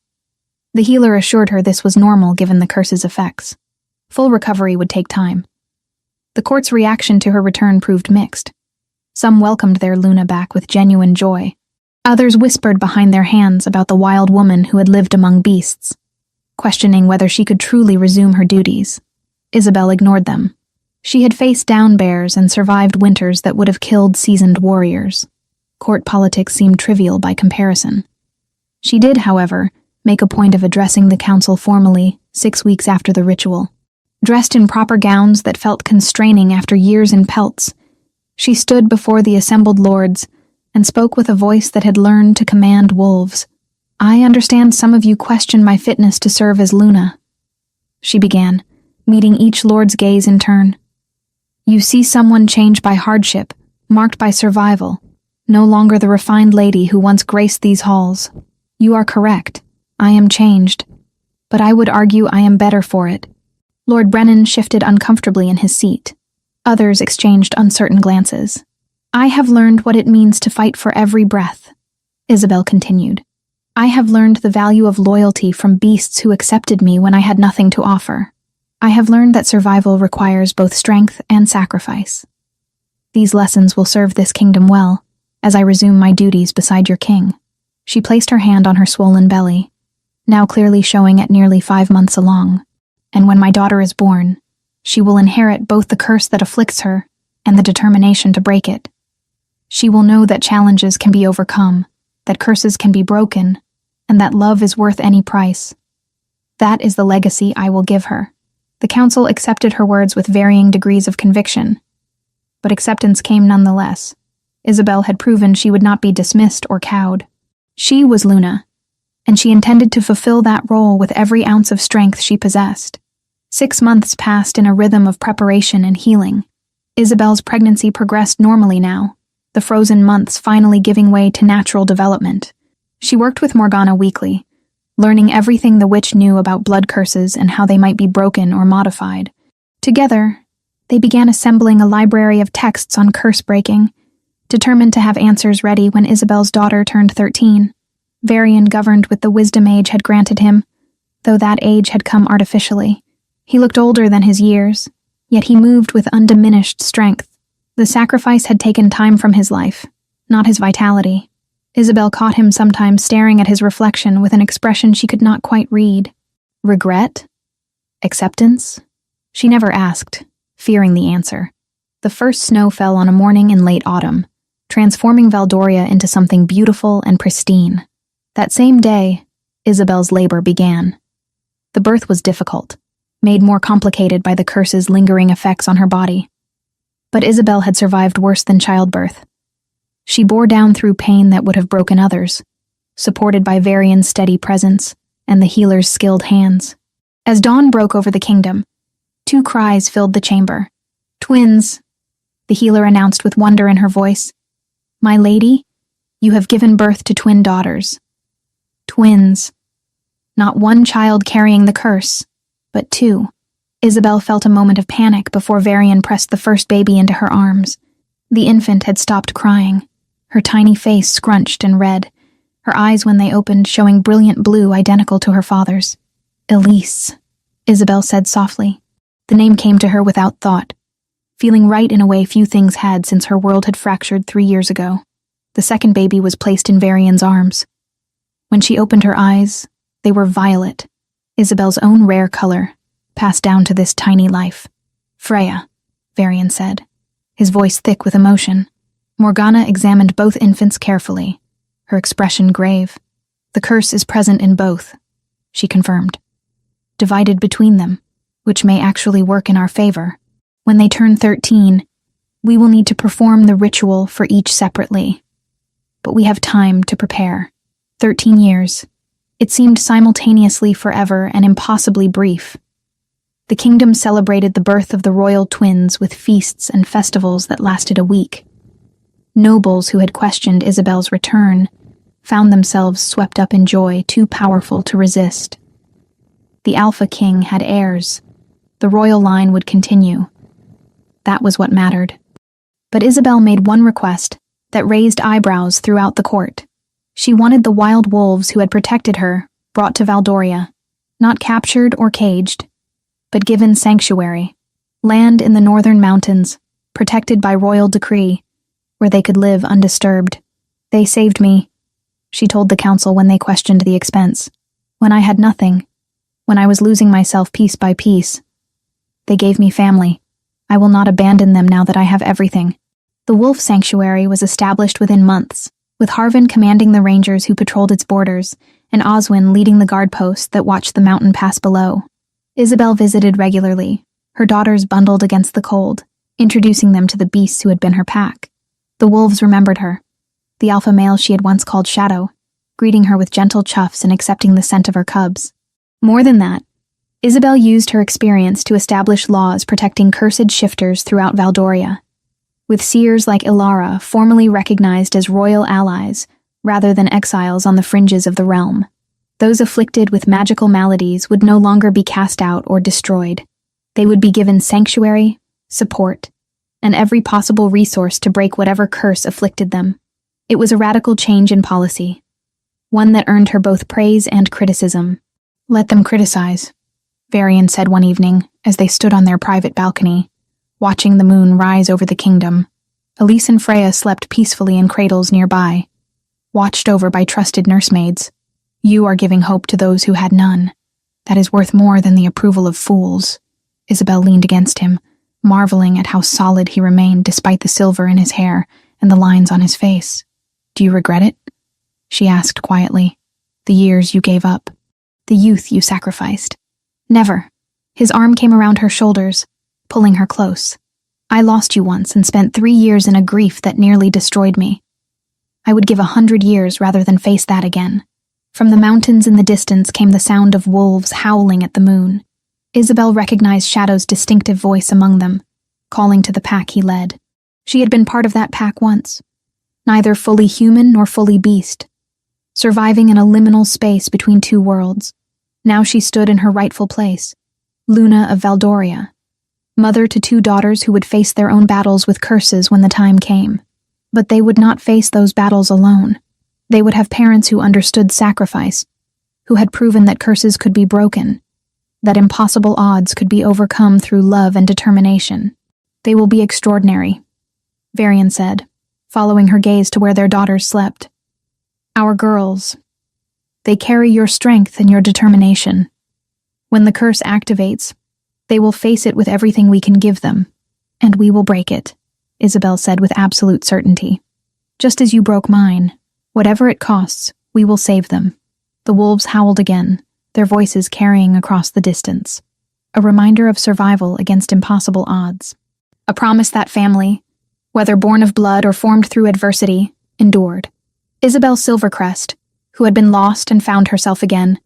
The healer assured her this was normal given the curse's effects. Full recovery would take time. The court's reaction to her return proved mixed. Some welcomed their Luna back with genuine joy. Others whispered behind their hands about the wild woman who had lived among beasts, questioning whether she could truly resume her duties. Isabel ignored them. She had faced down bears and survived winters that would have killed seasoned warriors. Court politics seemed trivial by comparison. She did, however, make a point of addressing the council formally 6 weeks after the ritual. Dressed in proper gowns that felt constraining after years in pelts, she stood before the assembled lords and spoke with a voice that had learned to command wolves. "I understand some of you question my fitness to serve as Luna," she began, meeting each lord's gaze in turn. "You see someone changed by hardship, marked by survival, no longer the refined lady who once graced these halls. You are correct. I am changed. But I would argue I am better for it." Lord Brennan shifted uncomfortably in his seat. Others exchanged uncertain glances. "I have learned what it means to fight for every breath," Isabel continued. "I have learned the value of loyalty from beasts who accepted me when I had nothing to offer. I have learned that survival requires both strength and sacrifice. These lessons will serve this kingdom well, as I resume my duties beside your king." She placed her hand on her swollen belly, now clearly showing at nearly 5 months along. "And when my daughter is born, she will inherit both the curse that afflicts her and the determination to break it. She will know that challenges can be overcome, that curses can be broken, and that love is worth any price. That is the legacy I will give her." The council accepted her words with varying degrees of conviction, but acceptance came nonetheless. Isabel had proven she would not be dismissed or cowed. She was Luna, and she intended to fulfill that role with every ounce of strength she possessed. 6 months passed in a rhythm of preparation and healing. Isabel's pregnancy progressed normally now, the frozen months finally giving way to natural development. She worked with Morgana weekly, learning everything the witch knew about blood curses and how they might be broken or modified. Together, they began assembling a library of texts on curse breaking, determined to have answers ready when Isabel's daughter turned 13. Varian governed with the wisdom age had granted him, though that age had come artificially. He looked older than his years, yet he moved with undiminished strength. The sacrifice had taken time from his life, not his vitality. Isabel caught him sometimes staring at his reflection with an expression she could not quite read. Regret? Acceptance? She never asked, fearing the answer. The first snow fell on a morning in late autumn, transforming Valdoria into something beautiful and pristine. That same day, Isabel's labor began. The birth was difficult, made more complicated by the curse's lingering effects on her body. But Isabel had survived worse than childbirth. She bore down through pain that would have broken others, supported by Varian's steady presence and the healer's skilled hands. As dawn broke over the kingdom, 2 cries filled the chamber. "Twins," the healer announced with wonder in her voice. "My lady, you have given birth to twin daughters. Twins. Not one child carrying the curse, but 2. Isabel felt a moment of panic before Varian pressed the first baby into her arms. The infant had stopped crying, her tiny face scrunched and red, her eyes when they opened showing brilliant blue identical to her father's. Elise, Isabel said softly. The name came to her without thought, feeling right in a way few things had since her world had fractured 3 years ago. The second baby was placed in Varian's arms. When she opened her eyes, they were violet, Isabel's own rare color, passed down to this tiny life. Freya, Varian said, his voice thick with emotion. Morgana examined both infants carefully, her expression grave. The curse is present in both, she confirmed. Divided between them, which may actually work in our favor. When they turn 13, we will need to perform the ritual for each separately. But we have time to prepare. 13 years. It seemed simultaneously forever and impossibly brief. The kingdom celebrated the birth of the royal twins with feasts and festivals that lasted a week. Nobles who had questioned Isabel's return found themselves swept up in joy too powerful to resist. The Alpha King had heirs. The royal line would continue. That was what mattered. But Isabel made one request that raised eyebrows throughout the court. She wanted the wild wolves who had protected her brought to Valdoria, not captured or caged, but given sanctuary, land in the northern mountains, protected by royal decree, where they could live undisturbed. They saved me, she told the council when they questioned the expense. When I had nothing, when I was losing myself piece by piece. They gave me family. I will not abandon them now that I have everything. The wolf sanctuary was established within months, with Harvin commanding the rangers who patrolled its borders, and Oswin leading the guard posts that watched the mountain pass below. Isabel visited regularly, her daughters bundled against the cold, introducing them to the beasts who had been her pack. The wolves remembered her, the alpha male she had once called Shadow, greeting her with gentle chuffs and accepting the scent of her cubs. More than that, Isabel used her experience to establish laws protecting cursed shifters throughout Valdoria, with seers like Ilara formally recognized as royal allies rather than exiles on the fringes of the realm. Those afflicted with magical maladies would no longer be cast out or destroyed. They would be given sanctuary, support, and every possible resource to break whatever curse afflicted them. It was a radical change in policy, one that earned her both praise and criticism. Let them criticize, Varian said one evening as they stood on their private balcony, watching the moon rise over the kingdom. Elise and Freya slept peacefully in cradles nearby, watched over by trusted nursemaids. You are giving hope to those who had none. That is worth more than the approval of fools. Isabel leaned against him, marveling at how solid he remained despite the silver in his hair and the lines on his face. Do you regret it? She asked quietly. The years you gave up, the youth you sacrificed. Never. His arm came around her shoulders, pulling her close. I lost you once and spent 3 years in a grief that nearly destroyed me. I would give 100 years rather than face that again. From the mountains in the distance came the sound of wolves howling at the moon. Isabel recognized Shadow's distinctive voice among them, calling to the pack he led. She had been part of that pack once, neither fully human nor fully beast, surviving in a liminal space between two worlds. Now she stood in her rightful place, Luna of Valdoria, mother to 2 daughters who would face their own battles with curses when the time came. But they would not face those battles alone. They would have parents who understood sacrifice, who had proven that curses could be broken, that impossible odds could be overcome through love and determination. They will be extraordinary, Varian said, following her gaze to where their daughters slept. Our girls. They carry your strength and your determination. When the curse activates, they will face it with everything we can give them, and we will break it, Isabel said with absolute certainty. Just as you broke mine, whatever it costs, we will save them. The wolves howled again, their voices carrying across the distance. A reminder of survival against impossible odds. A promise that family, whether born of blood or formed through adversity, endured. Isabel Silvercrest, who had been lost and found herself again,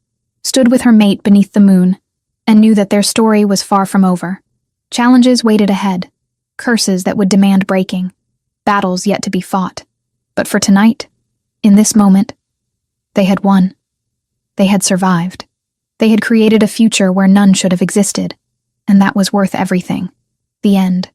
stood with her mate beneath the moon and knew that their story was far from over. Challenges waited ahead, curses that would demand breaking, battles yet to be fought. But for tonight, in this moment, they had won. They had survived. They had created a future where none should have existed. and that was worth everything. The end.